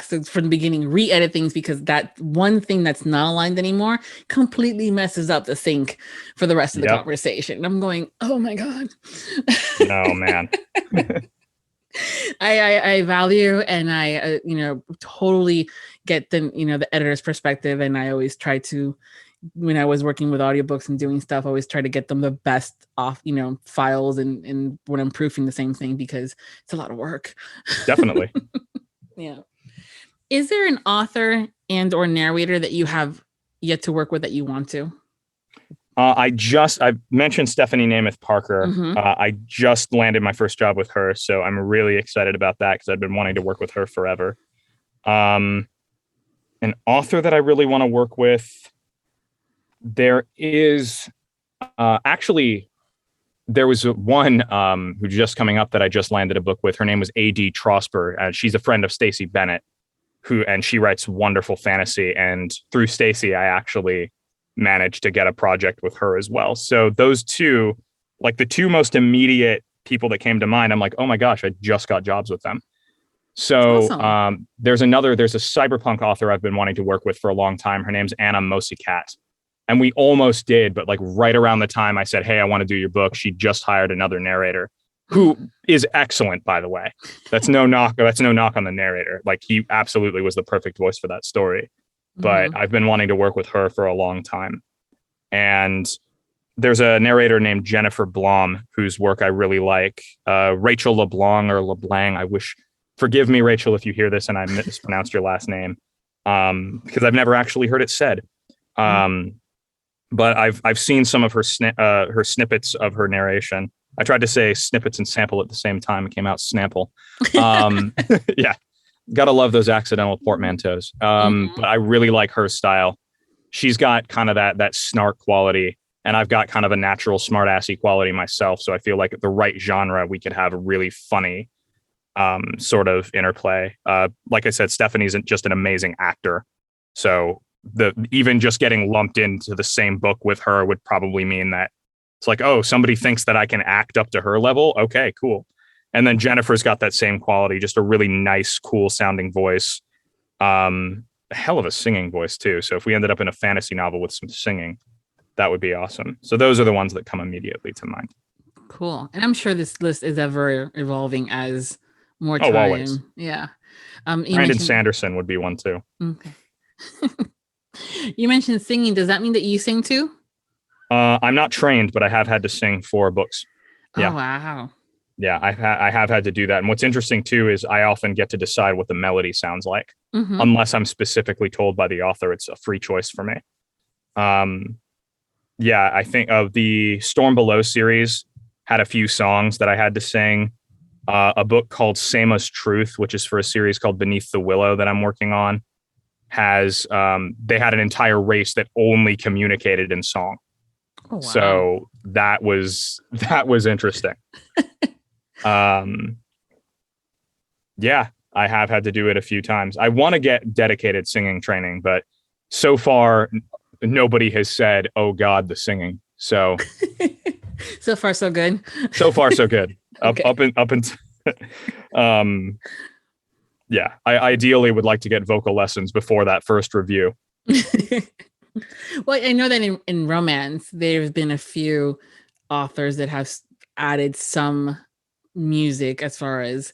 So from the beginning, re-edit things because that one thing that's not aligned anymore completely messes up the sync for the rest of the conversation. And I'm going, oh my God. No, man. I value and I, totally get the editor's perspective. And I always try to, when I was working with audiobooks and doing stuff, I always try to get them the best off, files and when I'm proofing the same thing because it's a lot of work. Definitely. Yeah. Is there an author and or narrator that you have yet to work with that you want to? I mentioned Stephanie Namath Parker. Mm-hmm. I just landed my first job with her, so I'm really excited about that because I've been wanting to work with her forever. An author that I really want to work with. There is there was one who's just coming up that I just landed a book with. Her name was A.D. Trosper, and she's a friend of Stacey Bennett, and she writes wonderful fantasy. And through Stacey, I actually managed to get a project with her as well. So those two, like the two most immediate people that came to mind, I'm like, oh my gosh, I just got jobs with them. So awesome. There's a cyberpunk author I've been wanting to work with for a long time. Her name's Anna Mosikat. And we almost did, but like right around the time I said, hey, I want to do your book, she just hired another narrator who is excellent, by the way. That's no knock on the narrator. Like he absolutely was the perfect voice for that story. but I've been wanting to work with her for a long time. And there's a narrator named Jennifer Blom, whose work I really like. Rachel LeBlanc or LeBlanc. Forgive me, Rachel, if you hear this and I mispronounced your last name, because I've never actually heard it said. But I've seen some of her snippets of her narration. I tried to say snippets and sample at the same time. It came out snample. Yeah, gotta love those accidental portmanteaus. But I really like her style. She's got kind of that snark quality, and I've got kind of a natural smartassy quality myself. So I feel like the right genre, we could have a really funny sort of interplay. Like I said, Stephanie's just an amazing actor. So even just getting lumped into the same book with her would probably mean that it's like, oh, somebody thinks that I can act up to her level. Okay, cool. And then Jennifer's got that same quality, just a really nice, cool sounding voice. A hell of a singing voice too. So if we ended up in a fantasy novel with some singing, that would be awesome. So those are the ones that come immediately to mind. Cool. And I'm sure this list is ever evolving as more time. Always. Yeah. Brandon Sanderson would be one too. Okay. You mentioned singing. Does that mean that you sing too? I'm not trained, but I have had to sing for books. Yeah. Oh, wow. Yeah, I have had to do that. And what's interesting too is I often get to decide what the melody sounds like, unless I'm specifically told by the author. It's a free choice for me. Yeah, I think of the Storm Below series had a few songs that I had to sing. A book called Same as Truth, which is for a series called Beneath the Willow that I'm working on, has they had an entire race that only communicated in song. Oh, wow. So that was interesting. Yeah, I have had to do it a few times. I want to get dedicated singing training, but so far nobody has said, "Oh God, the singing." So so far so good. So far so good. Okay. Up and yeah, I ideally would like to get vocal lessons before that first review. Well, I know that in romance, there's been a few authors that have added some music as far as,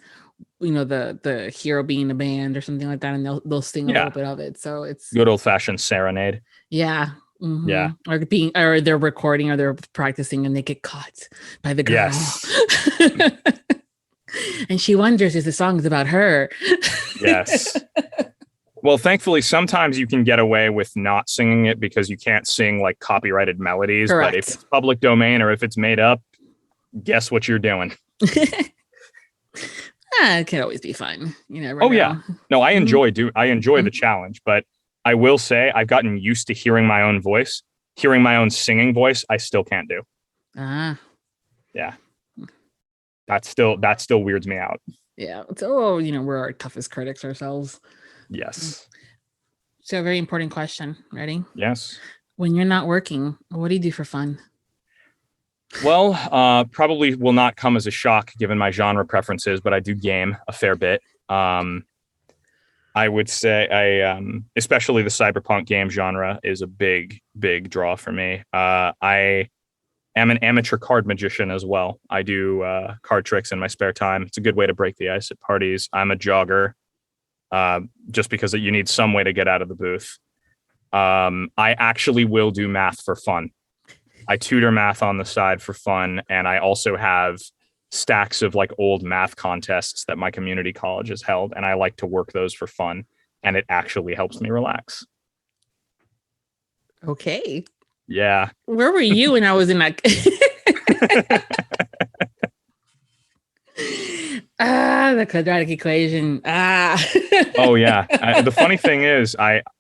you know, the hero being in a band or something like that, and they'll sing a little bit of it. So it's good old fashioned serenade. Yeah. Mm-hmm. Yeah. Or they're recording or they're practicing and they get caught by the girl. Yes. And she wonders if the song's about her. Yes. Well, thankfully, sometimes you can get away with not singing it because you can't sing like copyrighted melodies. Correct. But if it's public domain or if it's made up, guess what you're doing? It can always be fun. You know. Oh, yeah. No, I enjoy the challenge, but I will say I've gotten used to hearing my own voice, hearing my own singing voice. I still can't do. Yeah. That still weirds me out. Yeah. So, you know, we're our toughest critics ourselves. Yes. So a very important question. Ready? Yes. When you're not working, what do you do for fun? Well, probably will not come as a shock given my genre preferences, but I do game a fair bit. I would say especially the cyberpunk game genre is a big, big draw for me. I am an amateur card magician as well. I do card tricks in my spare time. It's a good way to break the ice at parties. I'm a jogger, just because you need some way to get out of the booth. I actually will do math for fun. I tutor math on the side for fun, and I also have stacks of like old math contests that my community college has held, and I like to work those for fun, and it actually helps me relax. Okay. Yeah. Where were you when I was in that? The quadratic equation. Oh yeah. The funny thing is,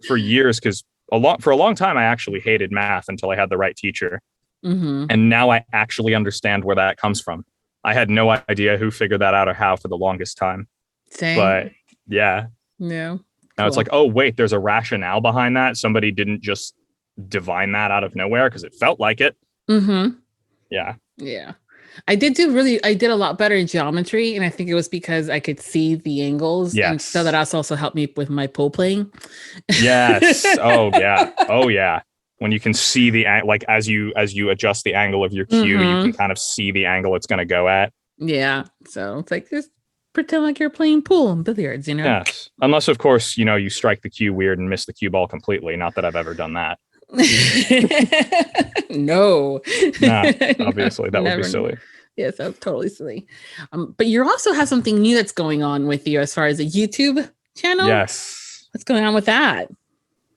for years, because for a long time I actually hated math until I had the right teacher. And now I actually understand where that comes from. I had no idea who figured that out or how for the longest time. Same. But yeah. No. Now it's like, oh wait, there's a rationale behind that. Somebody didn't just divine that out of nowhere because it felt like it. Yeah. Yeah. I did a lot better in geometry, and I think it was because I could see the angles. Yes. And so that also helped me with my pool playing. Yes. Oh yeah. Oh yeah. When you can see like as you adjust the angle of your cue, you can kind of see the angle it's going to go at. Yeah. So it's like just pretend like you're playing pool and billiards, Yes. Unless, of course, you strike the cue weird and miss the cue ball completely. Not that I've ever done that. No. Obviously, that would be silly. Yes, that's totally silly. But you also have something new that's going on with you as far as a YouTube channel. Yes. What's going on with that?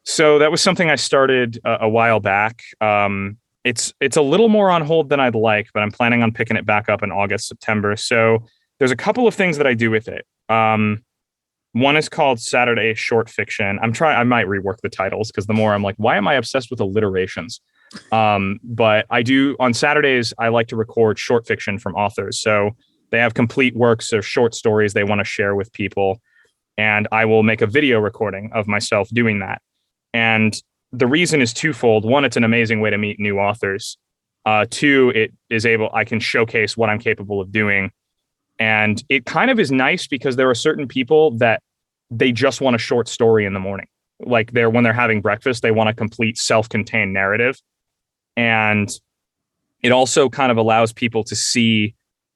So that was something I started a while back. It's a little more on hold than I'd like, but I'm planning on picking it back up in August, September. So there's a couple of things that I do with it. One is called Saturday Short Fiction. I might rework the titles because the more I'm like, why am I obsessed with alliterations? But I do on Saturdays, I like to record short fiction from authors. So they have complete works of short stories they want to share with people. And I will make a video recording of myself doing that. And the reason is twofold. One, it's an amazing way to meet new authors. Two, I can showcase what I'm capable of doing. And it kind of is nice because there are certain people that they just want a short story in the morning. Like when they're having breakfast, they want a complete self-contained narrative. And it also kind of allows people to see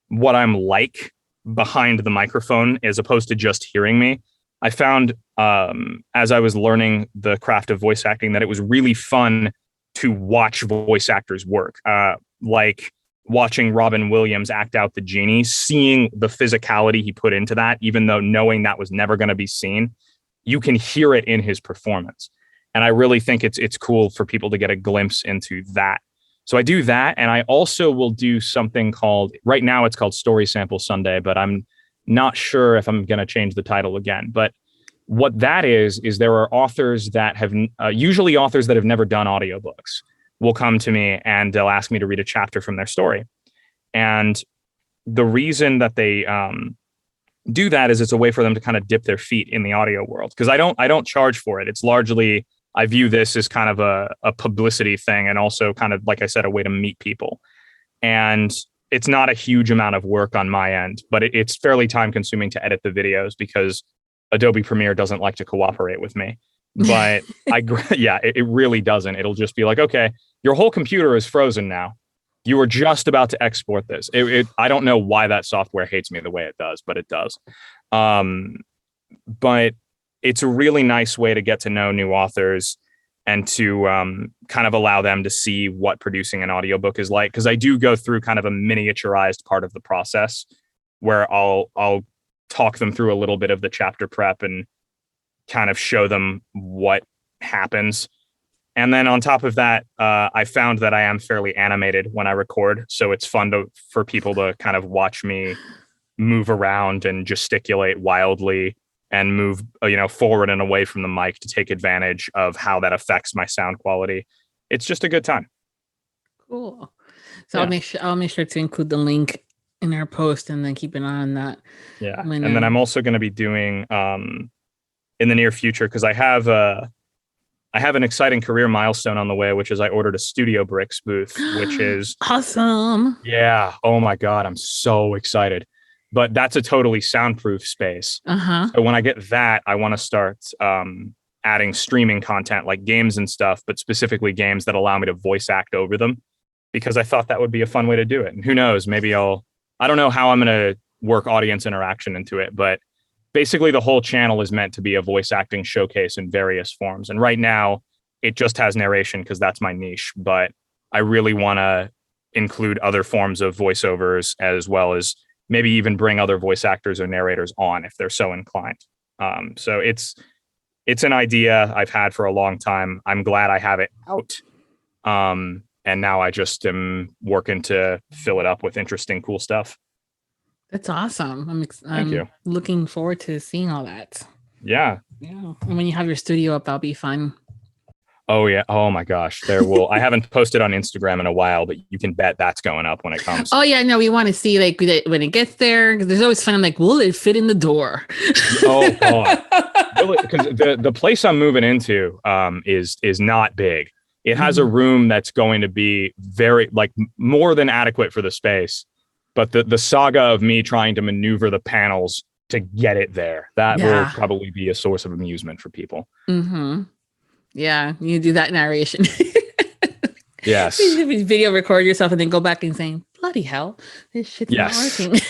what I'm like behind the microphone as opposed to just hearing me. I found as I was learning the craft of voice acting that it was really fun to watch voice actors work. Like watching Robin Williams act out the genie, seeing the physicality he put into that, even though knowing that was never going to be seen, you can hear it in his performance. And I really think it's cool for people to get a glimpse into that. So I do that. And I also will do something right now it's called Story Sample Sunday, but I'm not sure if I'm going to change the title again. But what that is there are authors that have, usually authors that have never done audiobooks will come to me and they'll ask me to read a chapter from their story. And the reason that they do that is it's a way for them to kind of dip their feet in the audio world. Because I don't charge for it. It's largely, I view this as kind of a publicity thing and also kind of, like I said, a way to meet people. And it's not a huge amount of work on my end, but it's fairly time consuming to edit the videos because Adobe Premiere doesn't like to cooperate with me. But it really doesn't. It'll just be like, okay, your whole computer is frozen now. You were just about to export this. I don't know why that software hates me the way it does, but it does. But it's a really nice way to get to know new authors and to kind of allow them to see what producing an audiobook is like. Because I do go through kind of a miniaturized part of the process where I'll talk them through a little bit of the chapter prep and kind of show them what happens. And then on top of that, I found that I am fairly animated when I record. So it's fun for people to kind of watch me move around and gesticulate wildly and move, forward and away from the mic to take advantage of how that affects my sound quality. It's just a good time. Cool. So yeah. I'll make sure to include the link in our post and then keep an eye on that. Yeah. And then I'm also going to be doing in the near future, because I have an exciting career milestone on the way, which is I ordered a Studio Bricks booth, which is awesome. Yeah. Oh my God. I'm so excited. But that's a totally soundproof space. Uh-huh. So when I get that, I want to start adding streaming content like games and stuff, but specifically games that allow me to voice act over them, because I thought that would be a fun way to do it. And who knows, maybe I don't know how I'm going to work audience interaction into it, but basically the whole channel is meant to be a voice acting showcase in various forms. And right now it just has narration because that's my niche, but I really want to include other forms of voiceovers, as well as maybe even bring other voice actors or narrators on if they're so inclined. So it's an idea I've had for a long time. I'm glad I have it out. And now I just am working to fill it up with interesting, cool stuff. That's awesome. Thank you. Looking forward to seeing all that. Yeah. Yeah. And when you have your studio up, that'll be fun. Oh yeah. Oh my gosh. I haven't posted on Instagram in a while, but you can bet that's going up when it comes. Oh yeah. No, we want to see like when it gets there. There's always fun. I'm like, will it fit in the door? Oh God. Because the place I'm moving into is not big. It has a room that's going to be very more than adequate for the space. But the saga of me trying to maneuver the panels to get it there, that will probably be a source of amusement for people. Mm-hmm. Yeah, you do that narration. Yes. You video record yourself and then go back and saying, bloody hell, this shit's not working.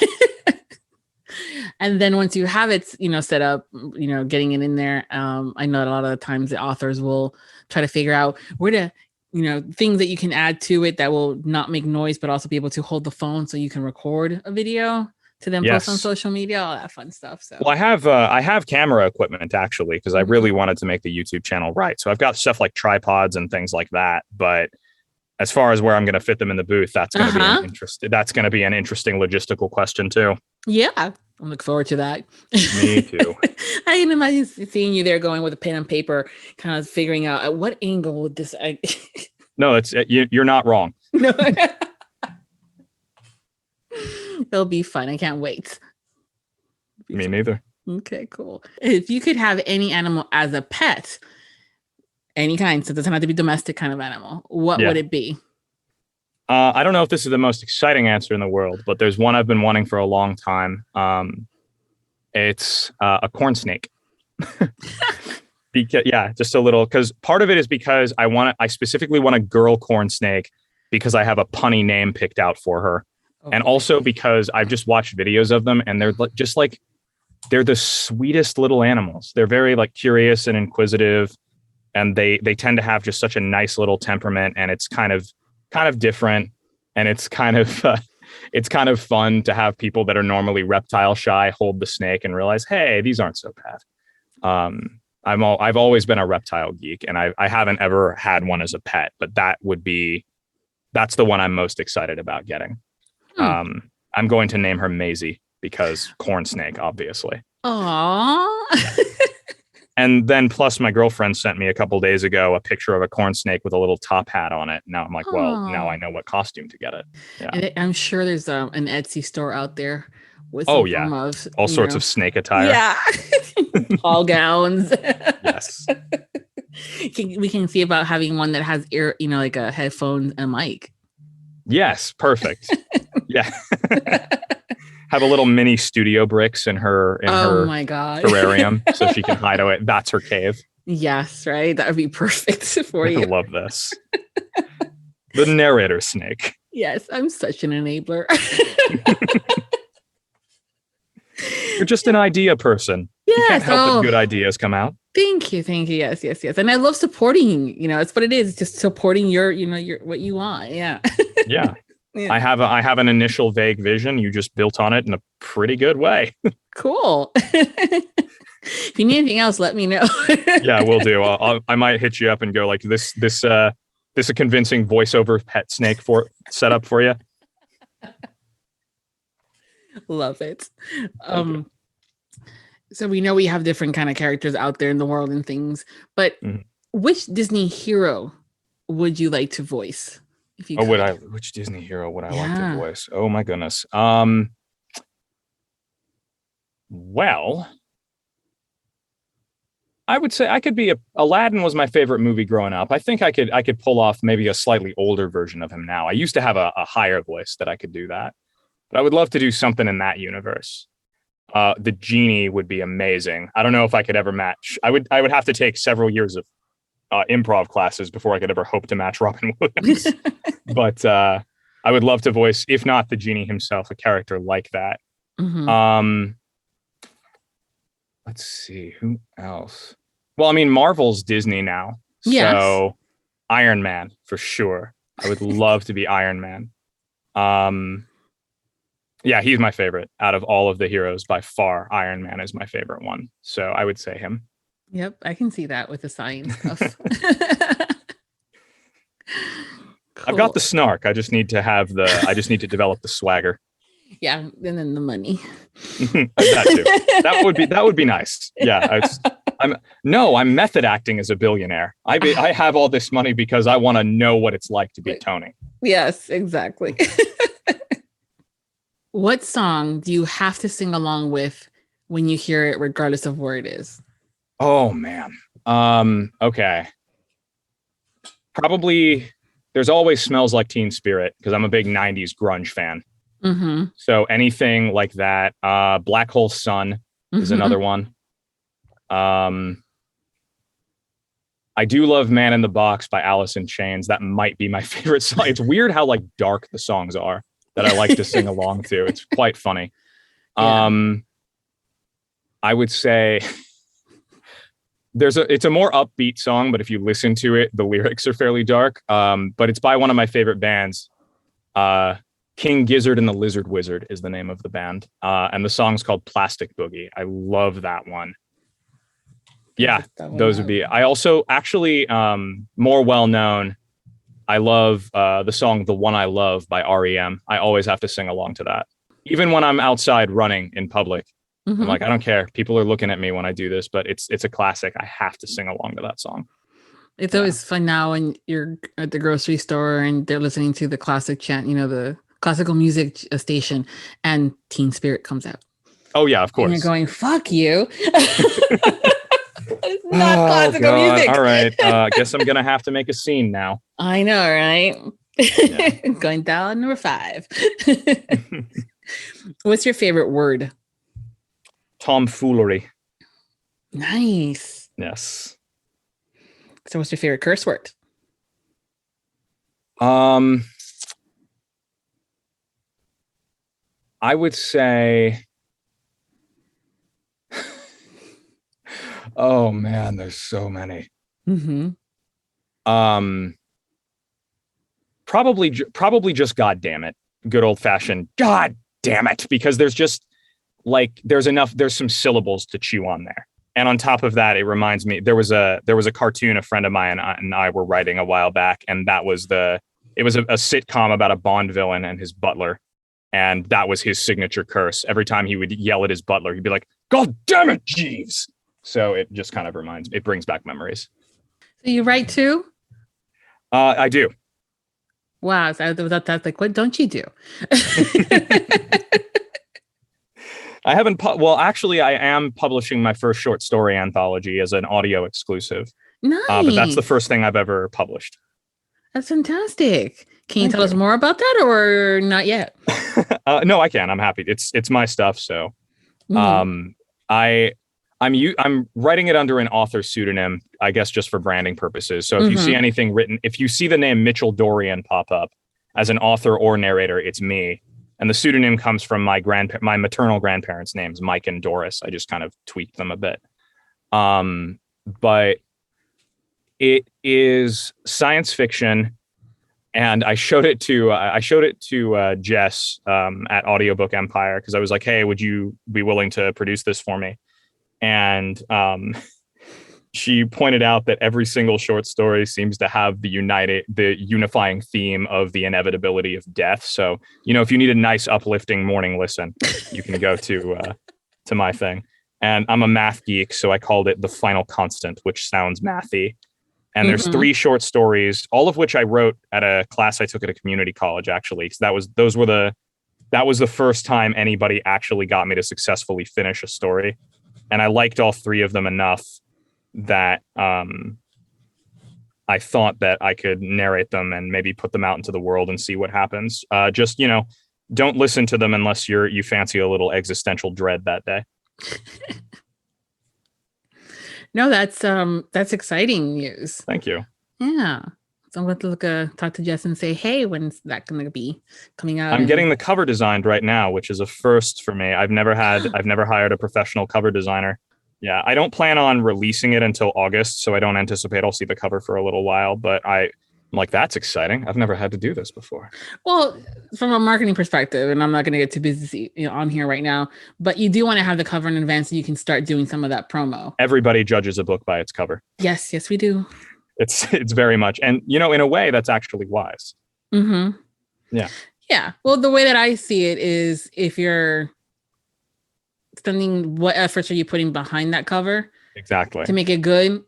And then once you have it, set up, getting it in there, I know that a lot of the times the authors will try to figure out where to, things that you can add to it that will not make noise, but also be able to hold the phone so you can record a video to then post on social media, all that fun stuff. So, well, I have camera equipment actually, because I really wanted to make the YouTube channel right. So I've got stuff like tripods and things like that. But as far as where I'm going to fit them in the booth, that's going to be an interesting logistical question too. Yeah, I look forward to that. Me too. I can imagine seeing you there going with a pen and paper, kind of figuring out at what angle would this. No, you're not wrong. No. It'll be fun. I can't wait. Me neither. Okay, cool. If you could have any animal as a pet, any kind, so it doesn't have to be domestic kind of animal, what would it be? I don't know if this is the most exciting answer in the world, but there's one I've been wanting for a long time. It's a corn snake. Just a little, because part of it is because I specifically want a girl corn snake because I have a punny name picked out for her. And also because I've just watched videos of them and they're just like, they're the sweetest little animals. They're very like curious and inquisitive, and they tend to have just such a nice little temperament, and it's kind of different, and it's kind of fun to have people that are normally reptile shy hold the snake and realize, hey, these aren't so bad. I've always been a reptile geek, and I haven't ever had one as a pet, but that's the one I'm most excited about getting. I'm going to name her Maisie because corn snake, obviously. Aww. And then plus my girlfriend sent me a couple days ago a picture of a corn snake with a little top hat on it. Now I'm like, well, now I know what costume to get it. Yeah. And I'm sure there's an Etsy store out there with all sorts of snake attire. Yeah. Ball gowns. Yes. We can see about having one that has ear, like a headphone and mic. Yes, perfect. Yeah. Have a little mini studio bricks in her my God. terrarium so she can hide away. That's her cave. Yes, right. That would be perfect for you. I love this. The narrator snake. Yes, I'm such an enabler. You're just an idea person. Yes. You can't help that good ideas come out. Thank you. Yes. And I love supporting, it's what it is. Just supporting your what you want. Yeah. Yeah. Yeah. I have an initial vague vision. You just built on it in a pretty good way. Cool. If you need anything else, let me know. Yeah, we'll do. I might hit you up and go like this a convincing voiceover pet snake setup for you. Love it. So we know we have different kind of characters out there in the world and things, but which Disney hero would you like to voice? If you which Disney hero would I like to voice? Oh my goodness. Well, I would say I could be Aladdin was my favorite movie growing up. I think I could pull off maybe a slightly older version of him now. I used to have a higher voice that I could do that, but I would love to do something in that universe. The genie would be amazing. I don't know if I could ever match. I would have to take several years of improv classes before I could ever hope to match Robin Williams. But I would love to voice, if not the genie himself, a character like that. Let's see, who else? Well, I mean, Marvel's Disney now. Yes. So Iron Man, for sure. I would love to be Iron Man. Yeah, he's my favorite. Out of all of the heroes, by far, Iron Man is my favorite one. So I would say him. Yep, I can see that with the science stuff. Cool. I've got the snark. I just need to develop the swagger. Yeah, and then the money. That too. That would be nice. Yeah, I'm method acting as a billionaire. I have all this money because I want to know what it's like to be Tony. Yes, exactly. What song do you have to sing along with when you hear it, regardless of where it is? Oh man. Okay. Probably There's Always Smells Like Teen Spirit because I'm a big 90s grunge fan. So anything like that. Black Hole Sun is another one. I do love Man in the Box by Alice in Chains. That might be my favorite song. It's weird how like dark the songs are that I like to sing along to. It's quite funny. Yeah. I would say it's a more upbeat song, but if you listen to it, the lyrics are fairly dark. But it's by one of my favorite bands. King Gizzard and the Lizard Wizard is the name of the band. And the song's called Plastic Boogie. I love that one. Yeah, those would be. I also actually, more well known, I love the song The One I Love by REM. I always have to sing along to that. Even when I'm outside running in public. I'm like, I don't care. People are looking at me when I do this, but it's a classic. I have to sing along to that song. It's always fun now when you're at the grocery store and they're listening to the classic chant, the classical music station, and Teen Spirit comes out. Oh, yeah, of course. And you're going, fuck you. It's not classical music. All right. Guess I'm going to have to make a scene now. I know, right? Yeah. Going down number 5. What's your favorite word? Tomfoolery. Nice. Yes. So what's your favorite curse word? I would say, oh man, there's so many. Probably just God damn it. Good old fashioned God damn it. Because there's just there's some syllables to chew on there. And on top of that, it reminds me, there was a cartoon a friend of mine and I were writing a while back, and it was a sitcom about a Bond villain and his butler. And that was his signature curse. Every time he would yell at his butler, he'd be like, God damn it, Jeeves. So it just kind of it brings back memories. So you write too? I do. Wow. So that's like, what don't you do? I haven't. Actually, I am publishing my first short story anthology as an audio exclusive. Nice. But that's the first thing I've ever published. That's fantastic. Can you tell us more about that, or not yet? No, I can. I'm happy. It's my stuff. So, I'm writing it under an author pseudonym, I guess, just for branding purposes. So if you see anything written, if you see the name Mitchell Dorian pop up as an author or narrator, it's me. And the pseudonym comes from my maternal grandparents' names, Mike and Doris. I just kind of tweaked them a bit. But it is science fiction, and I showed it to Jess at Audiobook Empire, because I was like, "Hey, would you be willing to produce this for me?" And she pointed out that every single short story seems to have the unifying theme of the inevitability of death. So, if you need a nice uplifting morning listen, you can go to my thing. And I'm a math geek, so I called it The Final Constant, which sounds mathy. And there's 3 short stories, all of which I wrote at a class I took at a community college, actually. So that was the first time anybody actually got me to successfully finish a story. And I liked all 3 of them enough that I thought that I could narrate them and maybe put them out into the world and see what happens. Just, don't listen to them unless you fancy a little existential dread that day. No, that's exciting news. Thank you. Yeah. So I'm going to talk to Jess and say, hey, when's that going to be coming out? I'm getting the cover designed right now, which is a first for me. I've never hired a professional cover designer. Yeah, I don't plan on releasing it until August, so I don't anticipate I'll see the cover for a little while, but I'm like, that's exciting. I've never had to do this before. Well, from a marketing perspective, and I'm not going to get too busy on here right now, but you do want to have the cover in advance so you can start doing some of that promo. Everybody judges a book by its cover. Yes, we do. It's very much. And, in a way, that's actually wise. Mm-hmm. Yeah. Yeah. Well, the way that I see it is, if you're spending, what efforts are you putting behind that cover? Exactly. To make it good,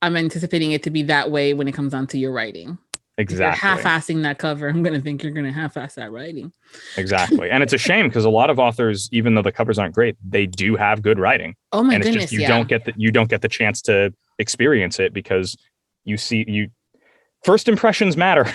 I'm anticipating it to be that way when it comes on to your writing. Exactly. If you're half-assing that cover, I'm going to think you're going to half-ass that writing. Exactly. And it's a shame, because a lot of authors, even though the covers aren't great, they do have good writing. Oh my goodness. And it's just, you don't get the chance to experience it, because first impressions matter.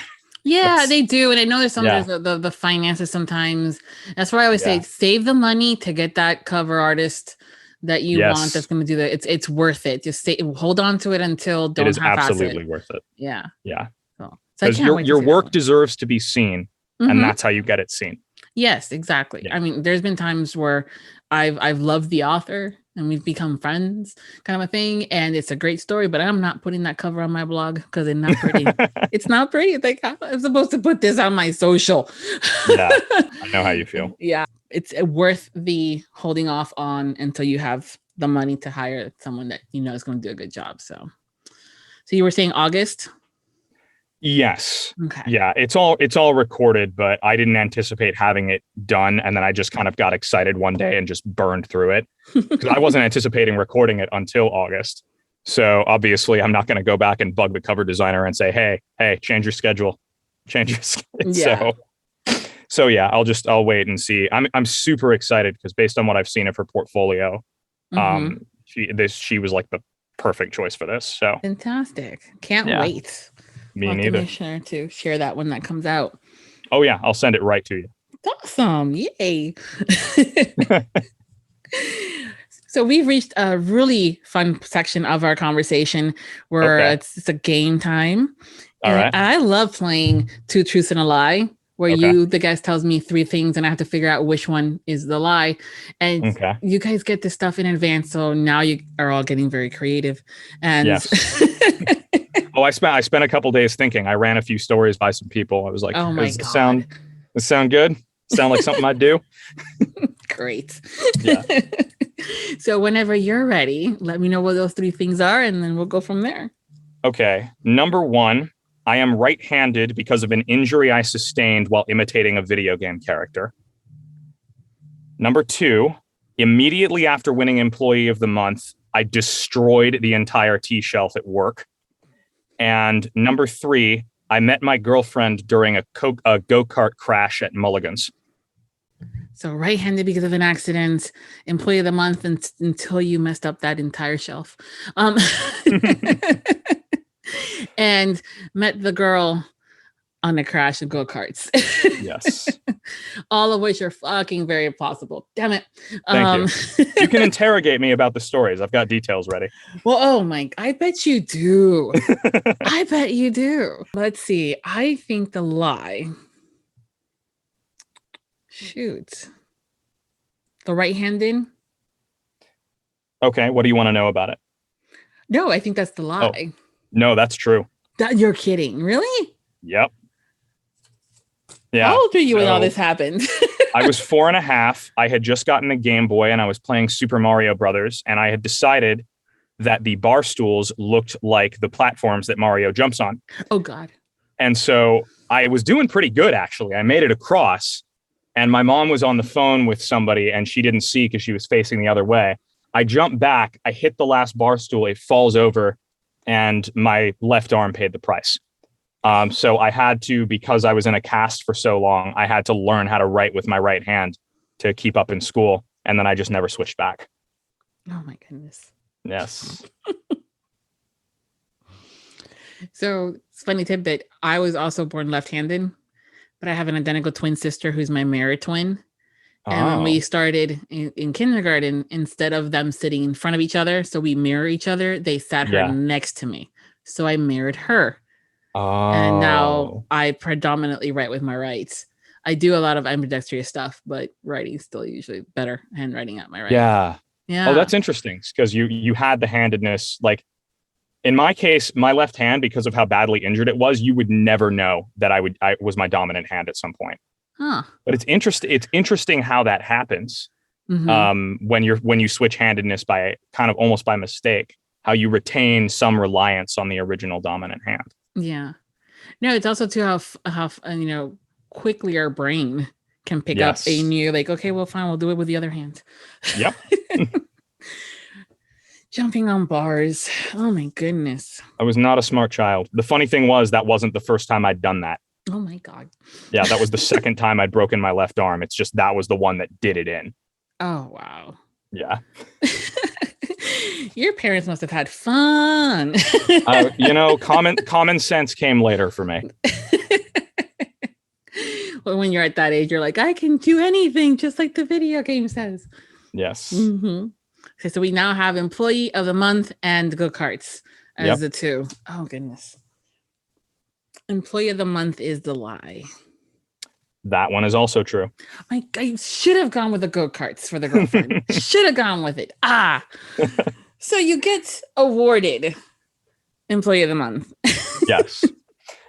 Yeah, they do. And I know there's sometimes the finances sometimes. That's why I always say, save the money to get that cover artist that you want that's going to do that. It's worth it. Just hold on to it until don't half-ass it. It is absolutely worth it. Yeah. Yeah. Because your work deserves to be seen, and that's how you get it seen. Yes, exactly. Yeah. I mean, there's been times where I've loved the author and we've become friends kind of a thing. And it's a great story, but I'm not putting that cover on my blog because it's not pretty. It's not pretty. It's like, I'm supposed to put this on my social. Yeah, I know how you feel. Yeah. It's worth the holding off on until you have the money to hire someone that you know is going to do a good job. So you were saying August? Yes. Okay. Yeah, it's all recorded, but I didn't anticipate having it done. And then I just kind of got excited one day and just burned through it because I wasn't anticipating recording it until August. So obviously I'm not going to go back and bug the cover designer and say, hey, change your schedule. Yeah. So yeah, I'll wait and see. I'm super excited because based on what I've seen of her portfolio, she was like the perfect choice for this. So fantastic. Can't wait. Me neither. Make sure to share that when that comes out. Oh yeah, I'll send it right to you. Awesome. Yay. So we've reached a really fun section of our conversation where it's a game time. All right. I love playing Two Truths and a Lie, where the guest tells me 3 things and I have to figure out which one is the lie. And you guys get this stuff in advance. So now you are all getting very creative. And yes. Oh, I spent a couple days thinking. I ran a few stories by some people. I was like, oh my does God. This sound good? Sound like something I'd do? Great. Yeah. So whenever you're ready, let me know what those 3 things are, and then we'll go from there. Okay. Number 1, I am right-handed because of an injury I sustained while imitating a video game character. Number 2, immediately after winning Employee of the Month, I destroyed the entire tea shelf at work. And number 3, I met my girlfriend during a go-kart crash at Mulligan's. So right-handed because of an accident, Employee of the Month until you messed up that entire shelf. And met the girl on a crash of go-karts. Yes. All of which are fucking very possible. Damn it. Thank you. You can interrogate me about the stories. I've got details ready. Well, I bet you do. I bet you do. Let's see. I think the lie. Shoot. The right-handed? Okay. What do you want to know about it? No, I think that's the lie. Oh, no, that's true. You're kidding. Really? Yep. Yeah. How old were you when all this happened? I was 4.5. I had just gotten a Game Boy and I was playing Super Mario Brothers. And I had decided that the bar stools looked like the platforms that Mario jumps on. Oh, God. And so I was doing pretty good, actually. I made it across and my mom was on the phone with somebody and she didn't see because she was facing the other way. I jumped back. I hit the last bar stool. It falls over and my left arm paid the price. So I had to, because I was in a cast for so long, I had to learn how to write with my right hand to keep up in school. And then I just never switched back. Oh my goodness. Yes. So it's a funny tidbit. I was also born left-handed, but I have an identical twin sister who's my mirror twin. And when we started in kindergarten, instead of them sitting in front of each other, so we mirror each other, they sat her next to me. So I mirrored her. Oh. And now I predominantly write with my right. I do a lot of ambidextrous stuff, but writing is still usually better handwriting at my right. Yeah. Yeah. Oh, that's interesting because you had the handedness. Like in my case, my left hand, because of how badly injured it was, you would never know that I was my dominant hand at some point. Huh. But it's interesting how that happens. Mm-hmm. When you switch handedness by kind of almost by mistake, how you retain some reliance on the original dominant hand. Yeah. No, it's also too how quickly our brain can pick up a new, like, okay, well, fine, we'll do it with the other hand. Yep. Jumping on bars. Oh my goodness. I was not a smart child. The funny thing was that wasn't the first time I'd done that. Oh my God. Yeah, that was the second time I'd broken my left arm. It's just that was the one that did it in. Oh, wow. Yeah. Your parents must have had fun. Common sense came later for me. Well, when you're at that age, you're like, I can do anything, just like the video game says. Yes. Mm-hmm. Okay, so we now have Employee of the Month and go-karts as the 2. Oh, goodness. Employee of the Month is the lie. That one is also true. I should have gone with the go-karts for the girlfriend. Should have gone with it. So you get awarded Employee of the Month. Yes.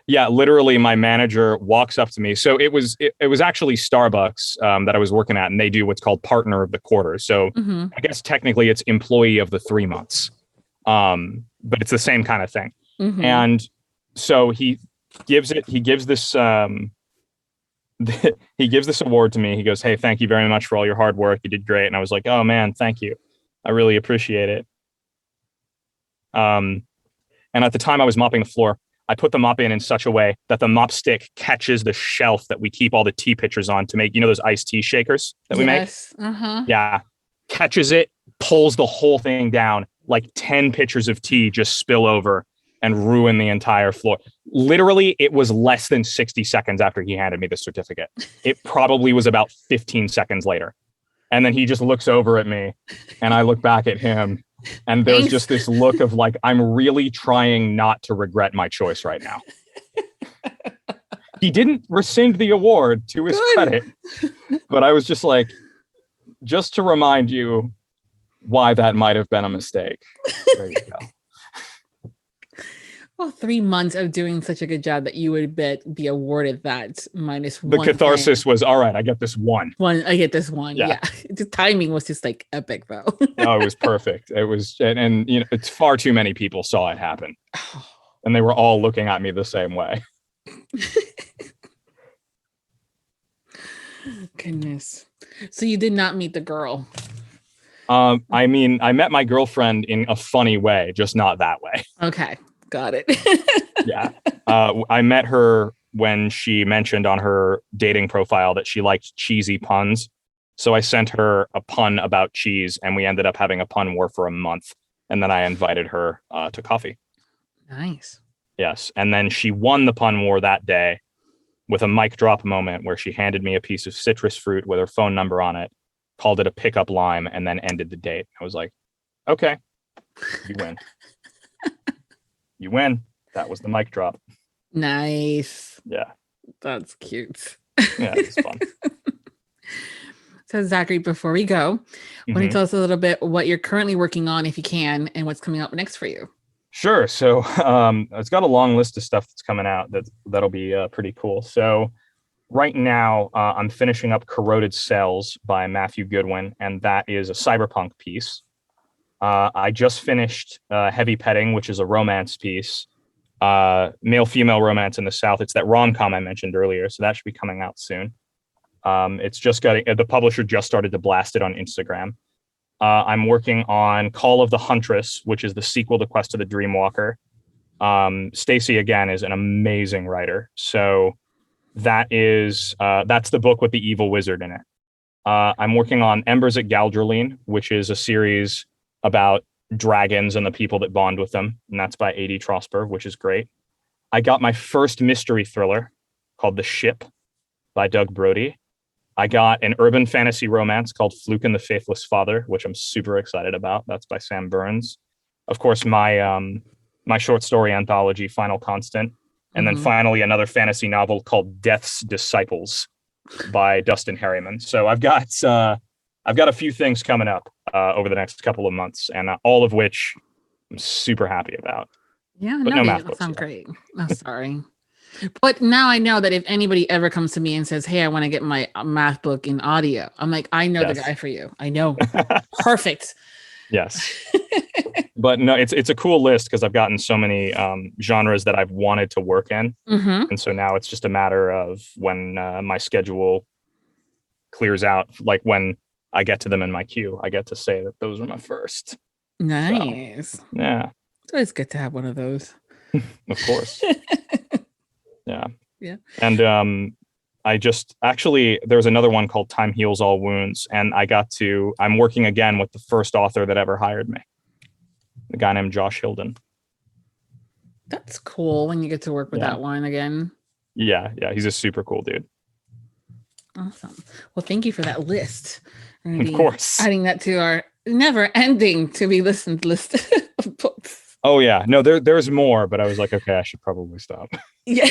Yeah, literally my manager walks up to me. So it was actually Starbucks that I was working at, and they do what's called Partner of the Quarter. So I guess technically it's Employee of the 3 months. But it's the same kind of thing. And so he gives this he gives this award to me. He goes, "Hey, thank you very much for all your hard work. You did great." And I was like, "Oh man, thank you. I really appreciate it." And at the time I was mopping the floor, I put the mop in such a way that the mop stick catches the shelf that we keep all the tea pitchers on to make, those iced tea shakers that we make? Yeah. Catches it, pulls the whole thing down, like 10 pitchers of tea just spill over and ruin the entire floor. Literally, it was less than 60 seconds after he handed me the certificate. It probably was about 15 seconds later. And then he just looks over at me and I look back at him. And there's just this look of like, I'm really trying not to regret my choice right now. He didn't rescind the award, to his credit, but I was just like, just to remind you why that might have been a mistake. There you go. Well, 3 months of doing such a good job that you would be awarded that minus the one. The catharsis was, all right, I get this one. I get this one. Yeah. The timing was just like epic though. No, it was perfect. It was, and it's far too many people saw it happen. And they were all looking at me the same way. Goodness. So you did not meet the girl. I mean, I met my girlfriend in a funny way, just not that way. Okay. Got it. Yeah. I met her when she mentioned on her dating profile that she liked cheesy puns. So I sent her a pun about cheese and we ended up having a pun war for a month. And then I invited her to coffee. Nice. Yes. And then she won the pun war that day with a mic drop moment where she handed me a piece of citrus fruit with her phone number on it, called it a pickup line, and then ended the date. I was like, okay, you win. You win. That was the mic drop. Nice. Yeah. That's cute. Yeah, it's fun. So Zachary, before we go, why don't you tell us a little bit what you're currently working on, if you can, and what's coming up next for you? Sure. So it's got a long list of stuff that's coming out that'll be pretty cool. So right now I'm finishing up Corroded Cells by Matthew Goodwin, and that is a cyberpunk piece. I just finished Heavy Petting, which is a romance piece, male-female romance in the South. It's that rom-com I mentioned earlier, so that should be coming out soon. It's just the publisher just started to blast it on Instagram. I'm working on Call of the Huntress, which is the sequel to Quest of the Dreamwalker. Stacy, again, is an amazing writer. So that's the book with the evil wizard in it. I'm working on Embers at Galdraleen, which is a series about dragons and the people that bond with them. And that's by A.D. Trosper, which is great. I got my first mystery thriller called The Ship by Doug Brody. I got an urban fantasy romance called Fluke and the Faithless Father, which I'm super excited about. That's by Sam Burns. Of course, my short story anthology, Final Constant. And then finally, another fantasy novel called Death's Disciples by Dustin Harriman. So I've got a few things coming up over the next couple of months, and all of which I'm super happy about. Yeah, but no math books sounds yet. great. Oh, sorry. But now I know that if anybody ever comes to me and says, "Hey, I want to get my math book in audio," I'm like, I know the guy for you. I know. Perfect. Yes. But no, it's a cool list because I've gotten so many genres that I've wanted to work in. And so now it's just a matter of when my schedule clears out, like when I get to them in my queue, I get to say that those are my first. Nice. So, yeah. It's always good to have one of those. Of course. Yeah. Yeah. And there's another one called Time Heals All Wounds. And I'm working again with the first author that ever hired me, a guy named Josh Hilden. That's cool when you get to work with that one again. Yeah. Yeah. He's a super cool dude. Awesome. Well, thank you for that list. Of course. Adding that to our never ending to be listened list of books. Oh yeah. No, there's more, but I was like, okay, I should probably stop. Yeah.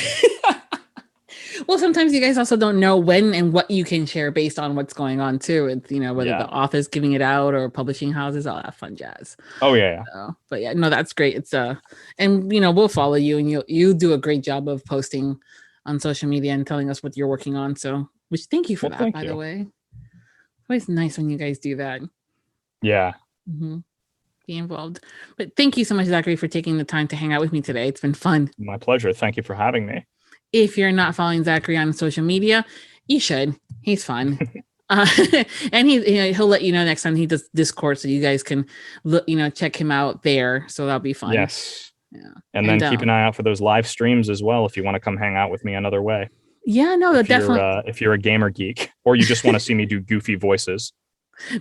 Well, sometimes you guys also don't know when and what you can share based on what's going on too. It's, whether the author's giving it out or publishing houses, all that fun jazz. Oh yeah. So, but yeah, no, that's great. It's and we'll follow you, and you do a great job of posting on social media and telling us what you're working on. So, which thank you for that, by the way. It's always nice when you guys do that. Yeah. Mm-hmm. Be involved. But thank you so much, Zachary, for taking the time to hang out with me today. It's been fun. My pleasure. Thank you for having me. If you're not following Zachary on social media, you should. He's fun. And he'll let you know next time he does Discord, so you guys can look, check him out there. So that'll be fun. Yes. Yeah. And then keep an eye out for those live streams as well if you want to come hang out with me another way. Yeah, no, definitely. If you're a gamer geek or you just want to see me do goofy voices.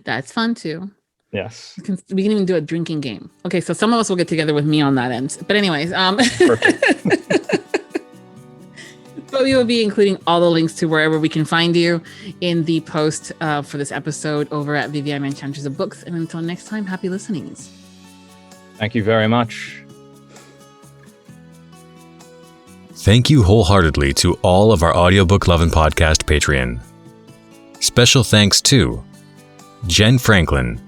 That's fun too. Yes. We can even do a drinking game. Okay, so some of us will get together with me on that end. But anyways, Perfect. But we will be including all the links to wherever we can find you in the post for this episode over at Viviana Enchantress of Books. And until next time, happy listenings. Thank you very much. Thank you wholeheartedly to all of our Audiobook Lovin Podcast Patreon. Special thanks to Jen Franklin,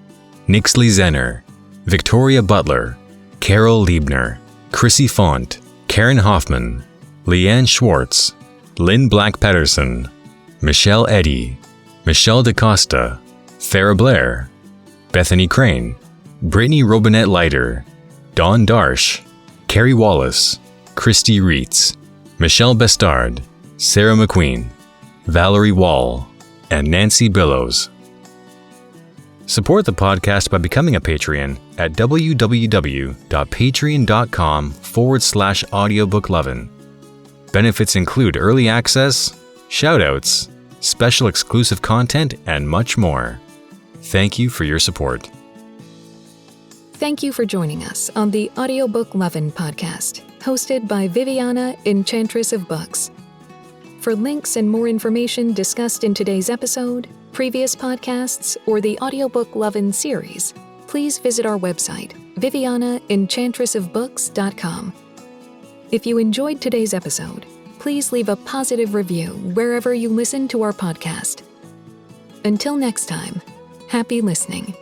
Nixley Zenner, Victoria Butler, Carol Liebner, Chrissy Font, Karen Hoffman, Leanne Schwartz, Lynn Black Patterson, Michelle Eddy, Michelle DaCosta, Farah Blair, Bethany Crane, Brittany Robinette Leiter, Dawn Darsh, Carrie Wallace, Christy Reitz, Michelle Bestard, Sarah McQueen, Valerie Wall, and Nancy Billows. Support the podcast by becoming a Patreon at www.patreon.com/audiobookllovin. Benefits include early access, shoutouts, special exclusive content, and much more. Thank you for your support. Thank you for joining us on the Audiobook Lovin Podcast, hosted by Viviana, Enchantress of Books. For links and more information discussed in today's episode, previous podcasts, or the Audiobook Lovin Series, please visit our website, vivianaenchantressofbooks.com. If you enjoyed today's episode, please leave a positive review wherever you listen to our podcast. Until next time, happy listening.